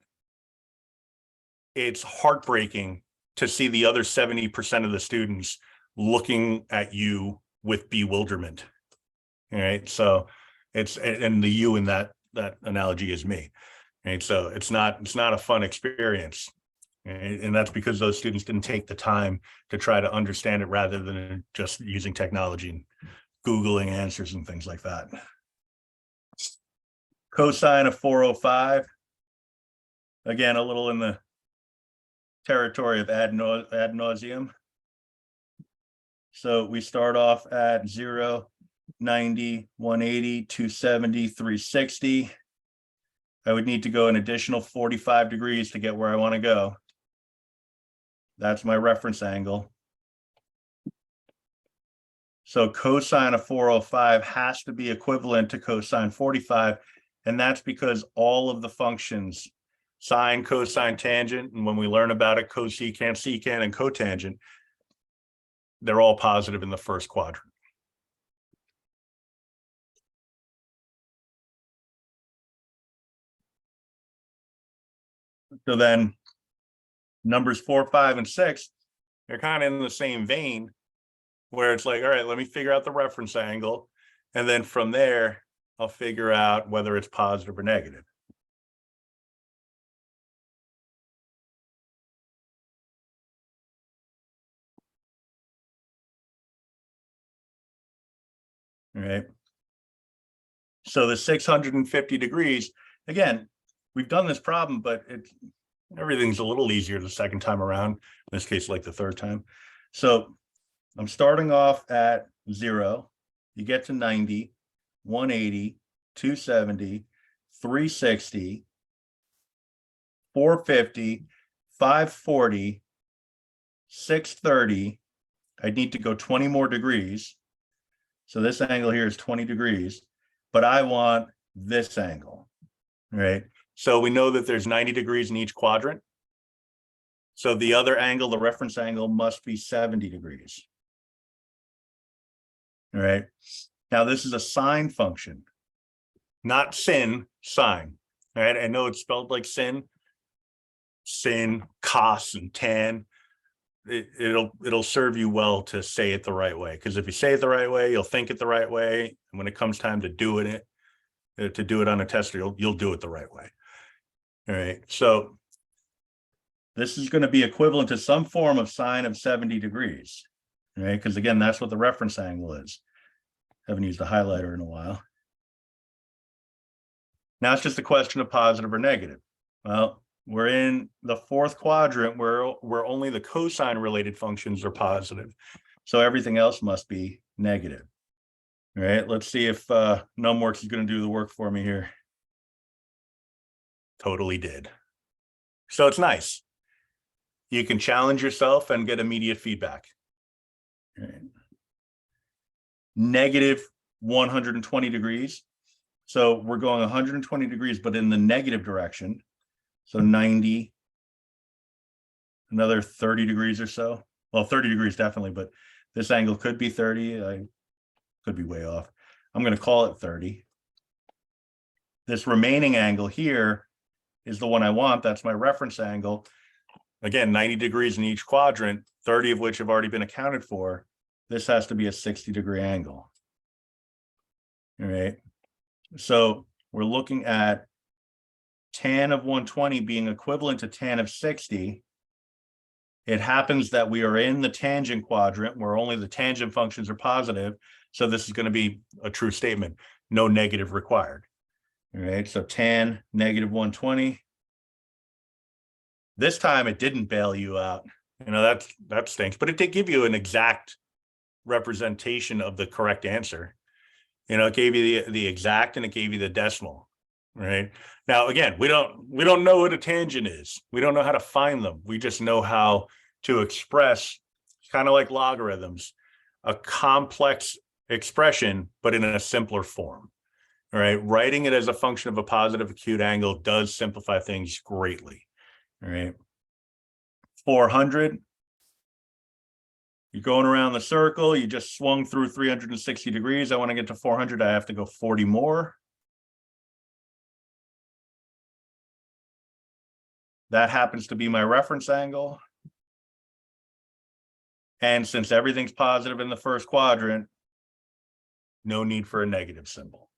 S1: It's heartbreaking to see the other 70% of the students looking at you with bewilderment. All right. So it's, and the you in that analogy is me. Right. So it's not a fun experience. And that's because those students didn't take the time to try to understand it rather than just using technology and Googling answers and things like that. Cosine of 405. Again, a little in the territory of ad nauseum. So we start off at 0, 90, 180, 270, 360. I would need to go an additional 45 degrees to get where I want to go. That's my reference angle. So cosine of 405 has to be equivalent to cosine 45. And that's because all of the functions, sine, cosine, tangent, and when we learn about it, cosecant, secant, and cotangent, they're all positive in the first quadrant. So then numbers 4, 5, and 6, they're kind of in the same vein where it's like, all right, let me figure out the reference angle. And then from there, I'll figure out whether it's positive or negative. All right. So the 650 degrees, again, we've done this problem, but everything's a little easier the second time around, in this case, like the third time. So I'm starting off at 0, you get to 90, 180, 270, 360, 450, 540, 630. I need to go 20 more degrees. So this angle here is 20 degrees, but I want this angle, right? So we know that there's 90 degrees in each quadrant. So the other angle, the reference angle, must be 70 degrees. All right. Now this is a sine function, not sin, sine. All right. I know it's spelled like sin, cos, and tan. It'll serve you well to say it the right way, because if you say it the right way, you'll think it the right way. And when it comes time to do it on a test, you'll do it the right way. All right. So this is going to be equivalent to some form of sine of 70 degrees. Right. Because again, that's what the reference angle is. Haven't used a highlighter in a while. Now it's just a question of positive or negative. Well, we're in the fourth quadrant where only the cosine related functions are positive. So everything else must be negative. All right, let's see if NumWorks is going to do the work for me here. Totally did. So it's nice. You can challenge yourself and get immediate feedback. All right. Negative 120 degrees. So we're going 120 degrees, but in the negative direction. So 90, another 30 degrees or so. Well, 30 degrees definitely, but This angle could be 30. I could be way off. I'm going to call it 30. This remaining angle here is the one I want. That's my reference angle. Again, 90 degrees in each quadrant, 30 of which have already been accounted for. This has to be a 60-degree angle. All right. So we're looking at tan of 120 being equivalent to tan of 60. It happens that we are in the tangent quadrant where only the tangent functions are positive. So this is going to be a true statement. No negative required. All right. So tan negative 120. This time it didn't bail you out. You know, that stinks, but it did give you an exact representation of the correct answer. You know, it gave you the exact and it gave you the decimal, right? Now, again, we don't know what a tangent is. We don't know how to find them. We just know how to express, kind of like logarithms, a complex expression, but in a simpler form. All right. Writing it as a function of a positive acute angle does simplify things greatly. All right. 400. You're going around the circle. You just swung through 360 degrees. I want to get to 400. I have to go 40 more. That happens to be my reference angle. And since everything's positive in the first quadrant, no need for a negative symbol.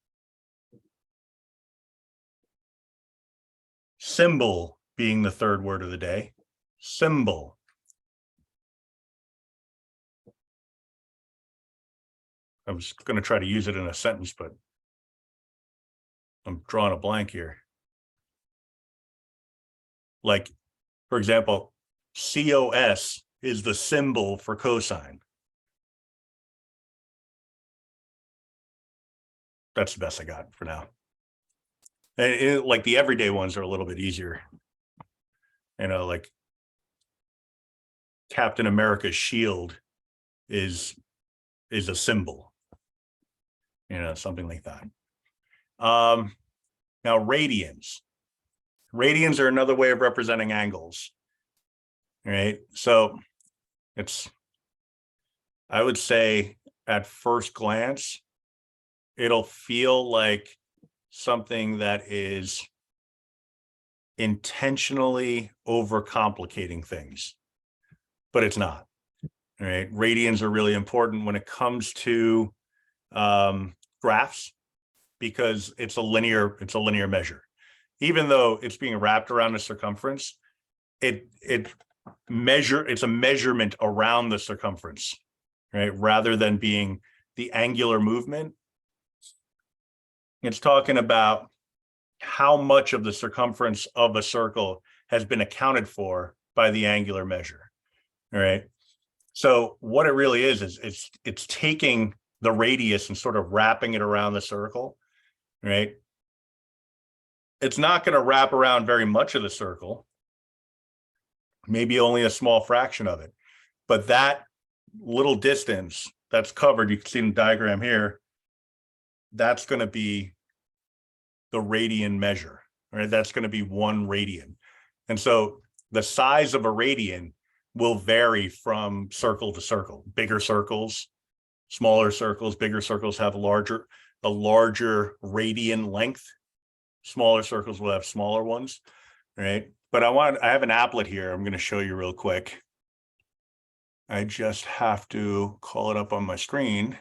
S1: Symbol being the third word of the day. Symbol. I was going to try to use it in a sentence, but I'm drawing a blank here. Like, for example, COS is the symbol for cosine. That's the best I got for now. And like the everyday ones are a little bit easier. You know, like Captain America's shield is a symbol. You know, something like that. Now radians. Radians are another way of representing angles. All right. So I would say at first glance, it'll feel like something that is intentionally overcomplicating things, but it's not. All right. Radians are really important when it comes to graphs because it's a linear measure. Even though it's being wrapped around the circumference, it's a measurement around the circumference, right? Rather than being the angular movement. It's talking about how much of the circumference of a circle has been accounted for by the angular measure. All right. So what it really is it's taking the radius and sort of wrapping it around the circle, right? It's not going to wrap around very much of the circle, maybe only a small fraction of it. But that little distance that's covered, you can see in the diagram here, that's going to be the radian measure, right? That's going to be 1 radian. And so the size of a radian will vary from circle to circle. Bigger circles, smaller circles, bigger circles have a larger radian length. Smaller circles will have smaller ones, right? But I have an applet here. I'm going to show you real quick. I just have to call it up on my screen.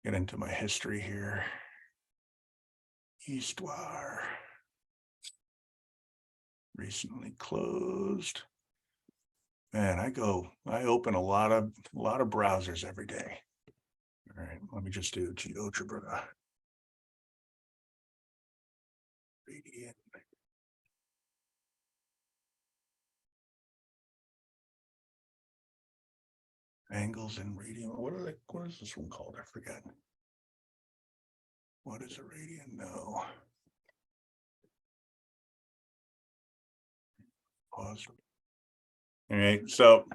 S1: Get into my history here. Histoire. Recently closed. Man, I open a lot of browsers every day. All right, let me just do GeoGebra. Radian. Angles in radian. What is this one called? I forget. What is a radian? No. Pause. All right, so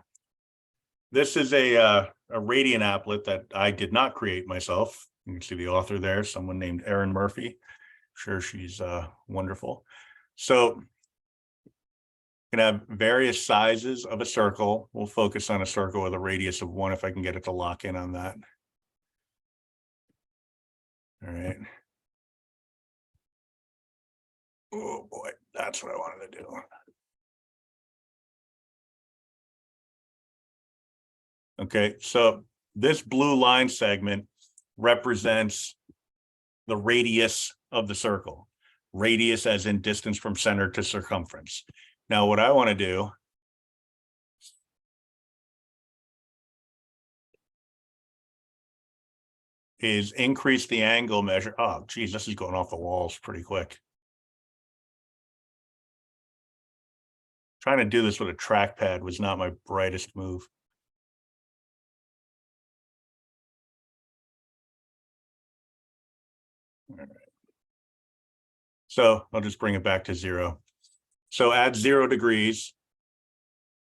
S1: this is a radian applet that I did not create myself. You can see the author there, someone named Erin Murphy. I'm sure she's wonderful. So can have various sizes of a circle. We'll focus on a circle with a radius of 1 if I can get it to lock in on that. All right. Oh boy, that's what I wanted to do. Okay, so this blue line segment represents the radius of the circle. Radius as in distance from center to circumference. Now, what I want to do is increase the angle measure. Oh, geez, this is going off the walls pretty quick. Trying to do this with a trackpad was not my brightest move. All right. So I'll just bring it back to 0. So at 0 degrees,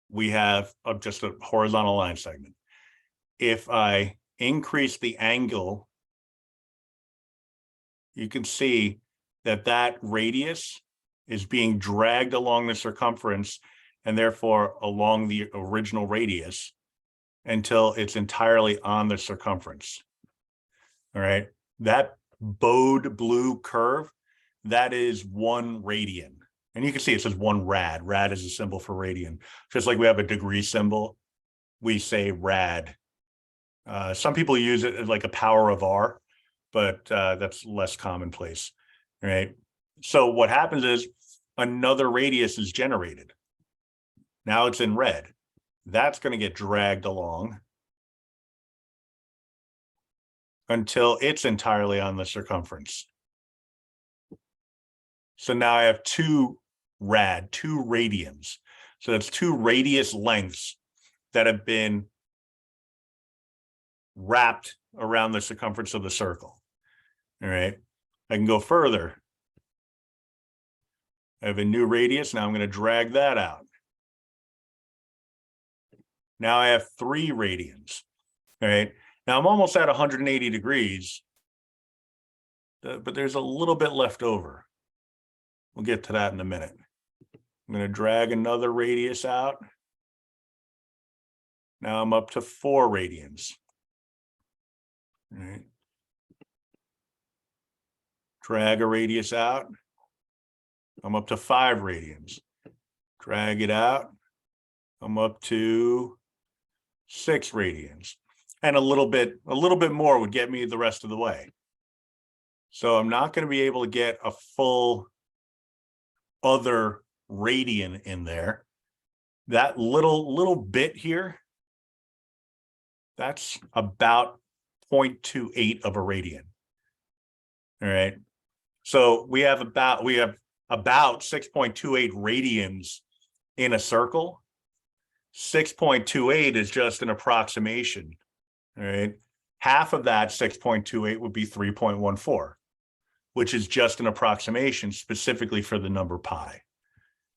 S1: we have just a horizontal line segment. If I increase the angle, you can see that that radius is being dragged along the circumference and therefore along the original radius until it's entirely on the circumference. All right, that bowed blue curve, that is 1 radian. And you can see it says 1 rad. Rad is a symbol for radian. Just like we have a degree symbol, we say rad. Some people use it as like a power of R, but that's less commonplace, right? So what happens is another radius is generated. Now it's in red. That's going to get dragged along until it's entirely on the circumference. So now I have 2 radians. So that's 2 radius lengths that have been wrapped around the circumference of the circle. All right, I can go further. I have a new radius. Now I'm going to drag that out. Now I have 3 radians. All right, now I'm almost at 180 degrees, but there's a little bit left over. We'll get to that in a minute. I'm going to drag another radius out. Now I'm up to 4 radians. All right. Drag a radius out. I'm up to 5 radians. Drag it out. I'm up to 6 radians. And a little bit more would get me the rest of the way. So I'm not going to be able to get a full other radian in there. That little bit here, that's about 0.28 of a radian. All right. So we have about 6.28 radians in a circle. 6.28 is just an approximation. All right. Half of that 6.28 would be 3.14, which is just an approximation specifically for the number pi.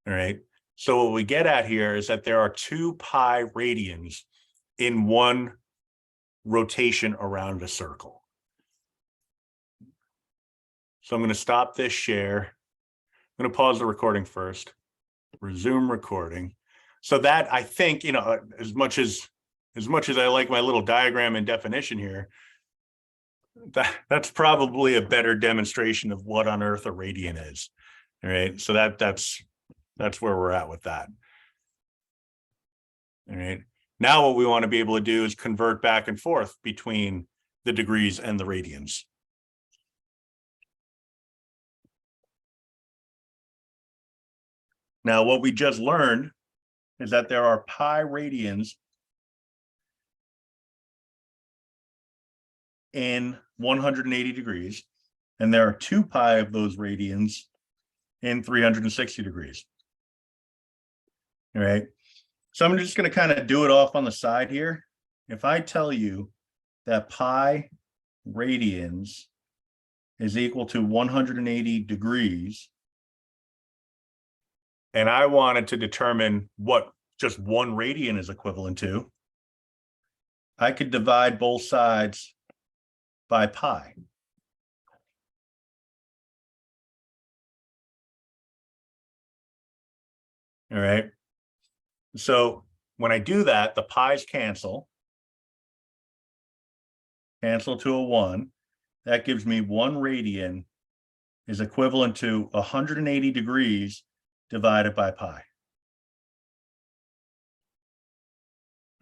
S1: All right. So what we get at here is that there are 2 pi radians in one rotation around a circle. So I'm going to stop this share. I'm going to pause the recording first, resume recording. So that, I think, as much as I like my little diagram and definition here, that's probably a better demonstration of what on earth a radian is. All right. So that's where we're at with that. All right. Now what we want to be able to do is convert back and forth between the degrees and the radians. Now, what we just learned is that there are pi radians in 180 degrees, and there are 2 pi of those radians in 360 degrees. All right. So I'm just going to kind of do it off on the side here. If I tell you that pi radians is equal to 180 degrees, and I wanted to determine what just 1 radian is equivalent to, I could divide both sides by pi. All right. So when I do that, the pi's cancel to a 1. That gives me 1 radian is equivalent to 180 degrees divided by pi.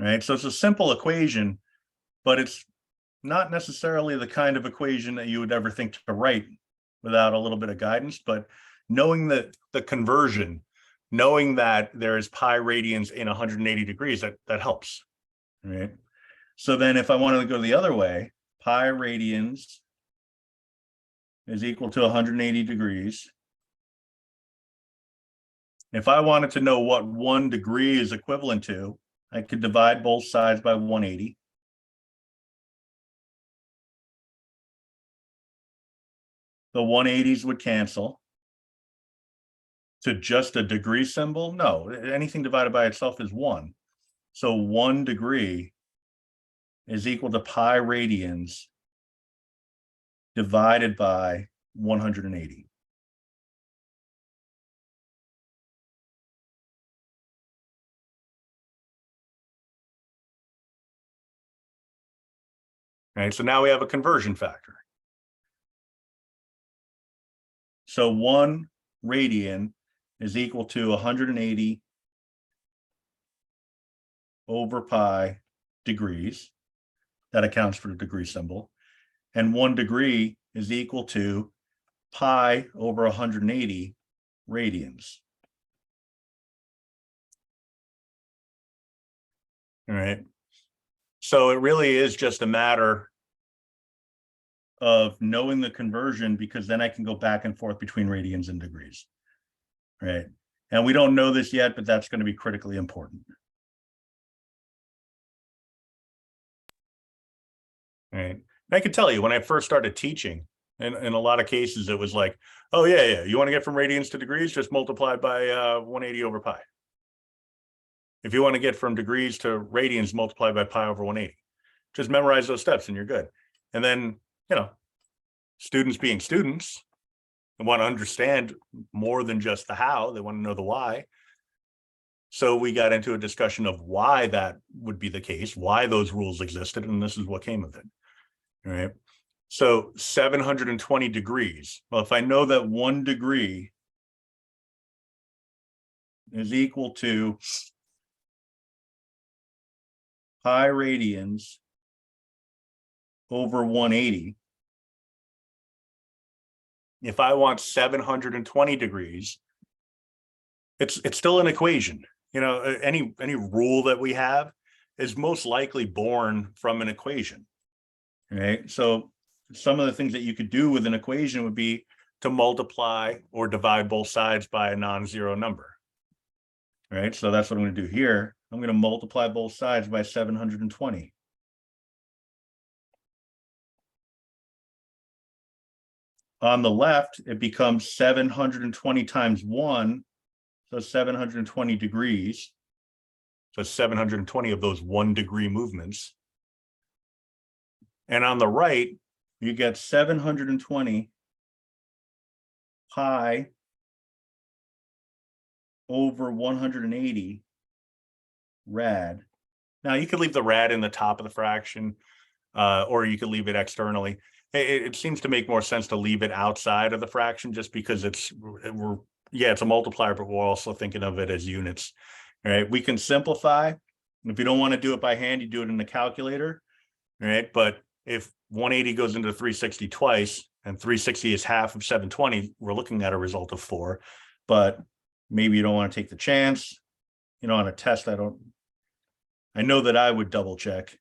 S1: Right? So it's a simple equation, but it's not necessarily the kind of equation that you would ever think to write without a little bit of guidance. But knowing that the conversion, knowing that there is pi radians in 180 degrees, that helps. Right? So then if I wanted to go the other way, pi radians is equal to 180 degrees. If I wanted to know what 1 degree is equivalent to, I could divide both sides by 180. The 180s would cancel to just a degree symbol. No, anything divided by itself is 1. So 1 degree is equal to pi radians divided by 180. Right, so now we have a conversion factor. So 1 radian is equal to 180 over pi degrees. That accounts for the degree symbol. And 1 degree is equal to pi over 180 radians. All right. So it really is just a matter of knowing the conversion, because then I can go back and forth between radians and degrees. Right. And we don't know this yet, but that's going to be critically important. Right. And I can tell you, when I first started teaching, and in a lot of cases, it was like, oh, yeah, you want to get from radians to degrees, just multiply by 180 over pi. If you want to get from degrees to radians, multiply by pi over 180. Just memorize those steps and you're good. And then, students being students, they want to understand more than just the how, they want to know the why. So we got into a discussion of why that would be the case, why those rules existed, and this is what came of it. All right. So 720 degrees. Well, if I know that 1 degree is equal to pi radians over 180, if I want 720 degrees, it's still an equation. Any rule that we have is most likely born from an equation. Right. So some of the things that you could do with an equation would be to multiply or divide both sides by a non-zero number. Right. So that's what I'm going to do here. I'm going to multiply both sides by 720. On the left, it becomes 720 times 1, so 720 degrees. So 720 of those 1 degree movements. And on the right, you get 720 pi over 180 rad. Now you could leave the rad in the top of the fraction, or you could leave it externally. It seems to make more sense to leave it outside of the fraction, just because it's a multiplier, but we're also thinking of it as units. All right, we can simplify. If you don't want to do it by hand, you do it in the calculator. All right, but if 180 goes into 360 twice, and 360 is half of 720, we're looking at a result of 4. But maybe you don't want to take the chance. On a test, I know that I would double check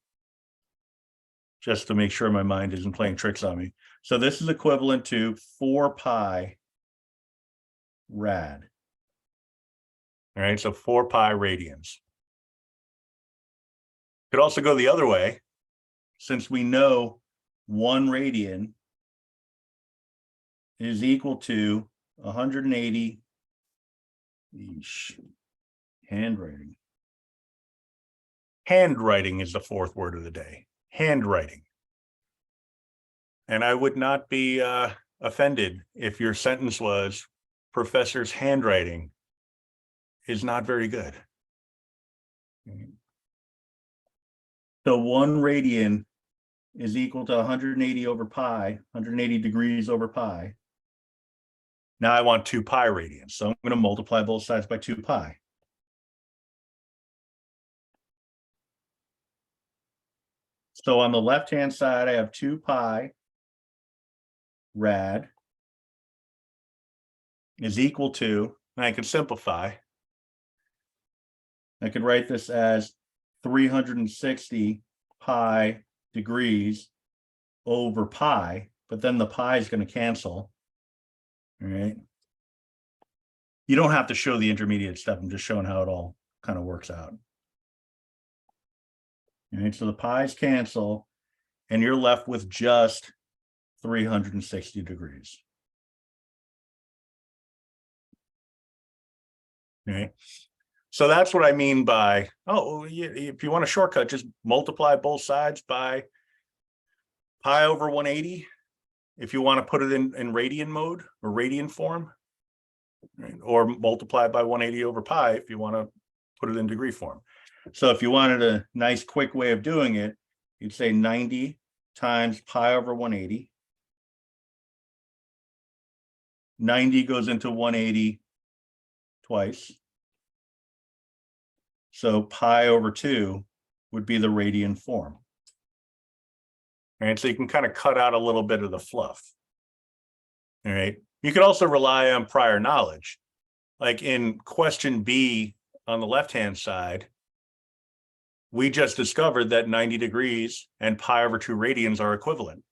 S1: just to make sure my mind isn't playing tricks on me. So this is equivalent to 4 pi rad. All right, so 4 pi radians. Could also go the other way, since we know 1 radian is equal to 180. Handwriting. Handwriting is the 4th word of the day. Handwriting. And I would not be offended if your sentence was, professor's handwriting is not very good. So 1 radian is equal to 180 over pi, 180 degrees over pi. Now I want 2 pi radians, so I'm going to multiply both sides by 2 pi. So on the left-hand side, I have 2 pi rad is equal to, and I can simplify. I could write this as 360 pi degrees over pi, but then the pi is going to cancel. All right. You don't have to show the intermediate step. I'm just showing how it all kind of works out. All right, so the pi's cancel, and you're left with just 360 degrees. Okay. So that's what I mean by, oh, if you want a shortcut, just multiply both sides by pi over 180. If you want to put it in radian mode or radian form, right? Or multiply by 180 over pi if you want to put it in degree form. So if you wanted a nice quick way of doing it, you'd say 90 times pi over 180. 90 goes into 180 twice. So pi over 2 would be the radian form. All right, so you can kind of cut out a little bit of the fluff. All right, you could also rely on prior knowledge. Like in question B on the left-hand side, we just discovered that 90 degrees and pi over 2 radians are equivalent.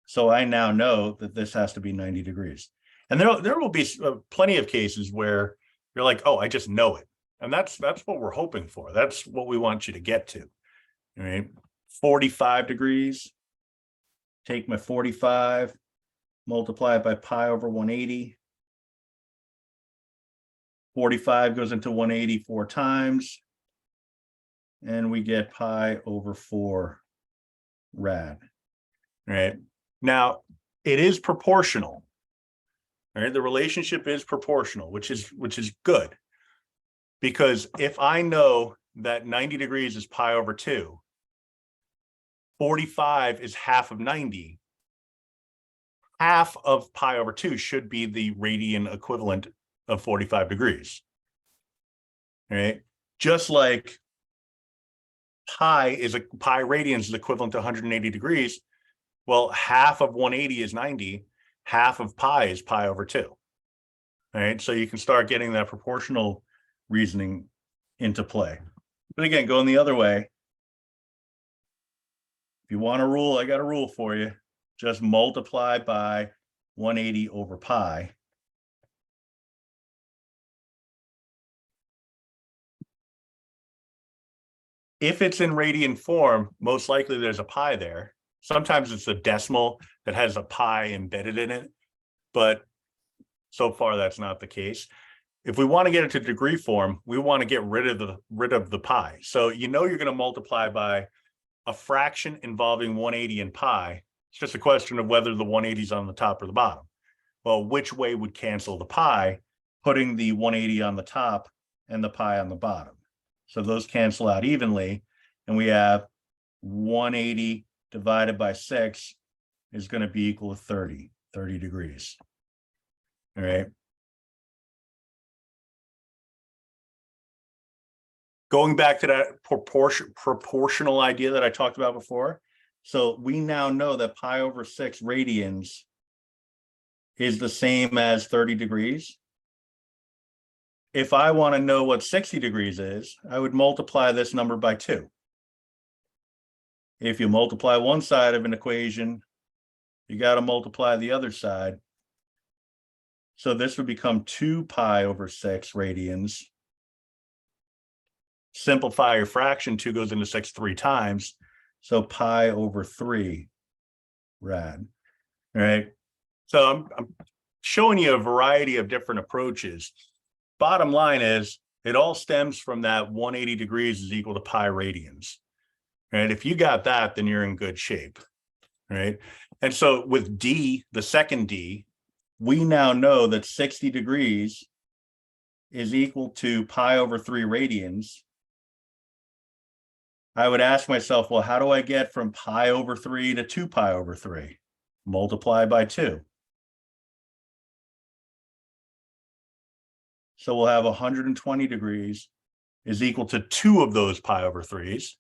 S1: So I now know that this has to be 90 degrees. And there will be plenty of cases where you're like, oh, I just know it. And that's what we're hoping for. That's what we want you to get to. All right, 45 degrees. Take my 45, multiply it by pi over 180. 45 goes into 180 4 times. And we get pi over 4 rad. All right. Now, it is proportional. All right. The relationship is proportional, which is good. Because if I know that 90 degrees is pi over 2, 45 is half of 90, half of pi over 2 should be the radian equivalent of 45 degrees. All right. Just like pi radians is equivalent to 180 degrees. Well, half of 180 is 90, half of pi is pi over 2. All right. So you can start getting that proportional reasoning into play. But again, going the other way, if you want a rule, I got a rule for you. Just multiply by 180 over pi. If it's in radian form, most likely there's a pi there. Sometimes it's a decimal that has a pi embedded in it, but so far that's not the case. If we want to get it to degree form, we want to get rid of the pi. So you know you're going to multiply by a fraction involving 180 and pi. It's just a question of whether the 180 is on the top or the bottom. Well, which way would cancel the pi? Putting the 180 on the top and the pi on the bottom. So those cancel out evenly, and we have 180 divided by 6 is going to be equal to 30 degrees. All right. Going back to that proportional idea that I talked about before. So we now know that pi over 6 radians is the same as 30 degrees. If I want to know what 60 degrees is, I would multiply this number by 2. If you multiply one side of an equation, you got to multiply the other side. So this would become 2 pi over 6 radians. Simplify your fraction, 2 goes into 6 3 times. So pi over 3 rad. All right. So I'm showing you a variety of different approaches. Bottom line is, it all stems from that 180 degrees is equal to pi radians. Right? If you got that, then you're in good shape. Right? And so with D, the second D, we now know that 60 degrees is equal to pi over 3 radians. I would ask myself, well, how do I get from pi over 3 to 2 pi over 3? Multiply by 2. So we'll have 120 degrees is equal to 2 of those pi over 3s.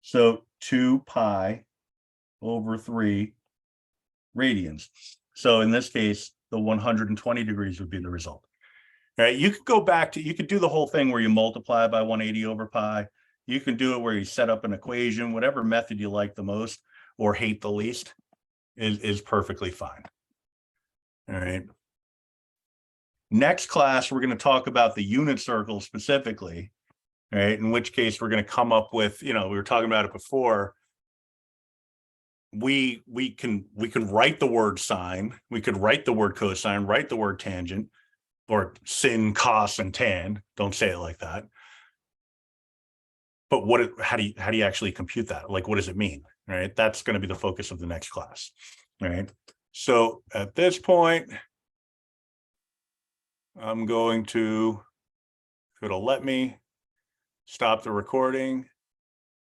S1: So 2 pi over 3 radians. So in this case, the 120 degrees would be the result. All right, you could go back to, you could do the whole thing where you multiply by 180 over pi. You can do it where you set up an equation, whatever method you like the most or hate the least is perfectly fine. All right. Next class, we're going to talk about the unit circle specifically, right? In which case we're going to come up with, you know, we were talking about it before. We can write the word sine, we could write the word cosine, write the word tangent, or sin, cos, and tan. Don't say it like that. But how do you actually compute that? Like, what does it mean? Right? That's going to be the focus of the next class. All right. So at this point, I'm going to, if it'll let me, stop the recording.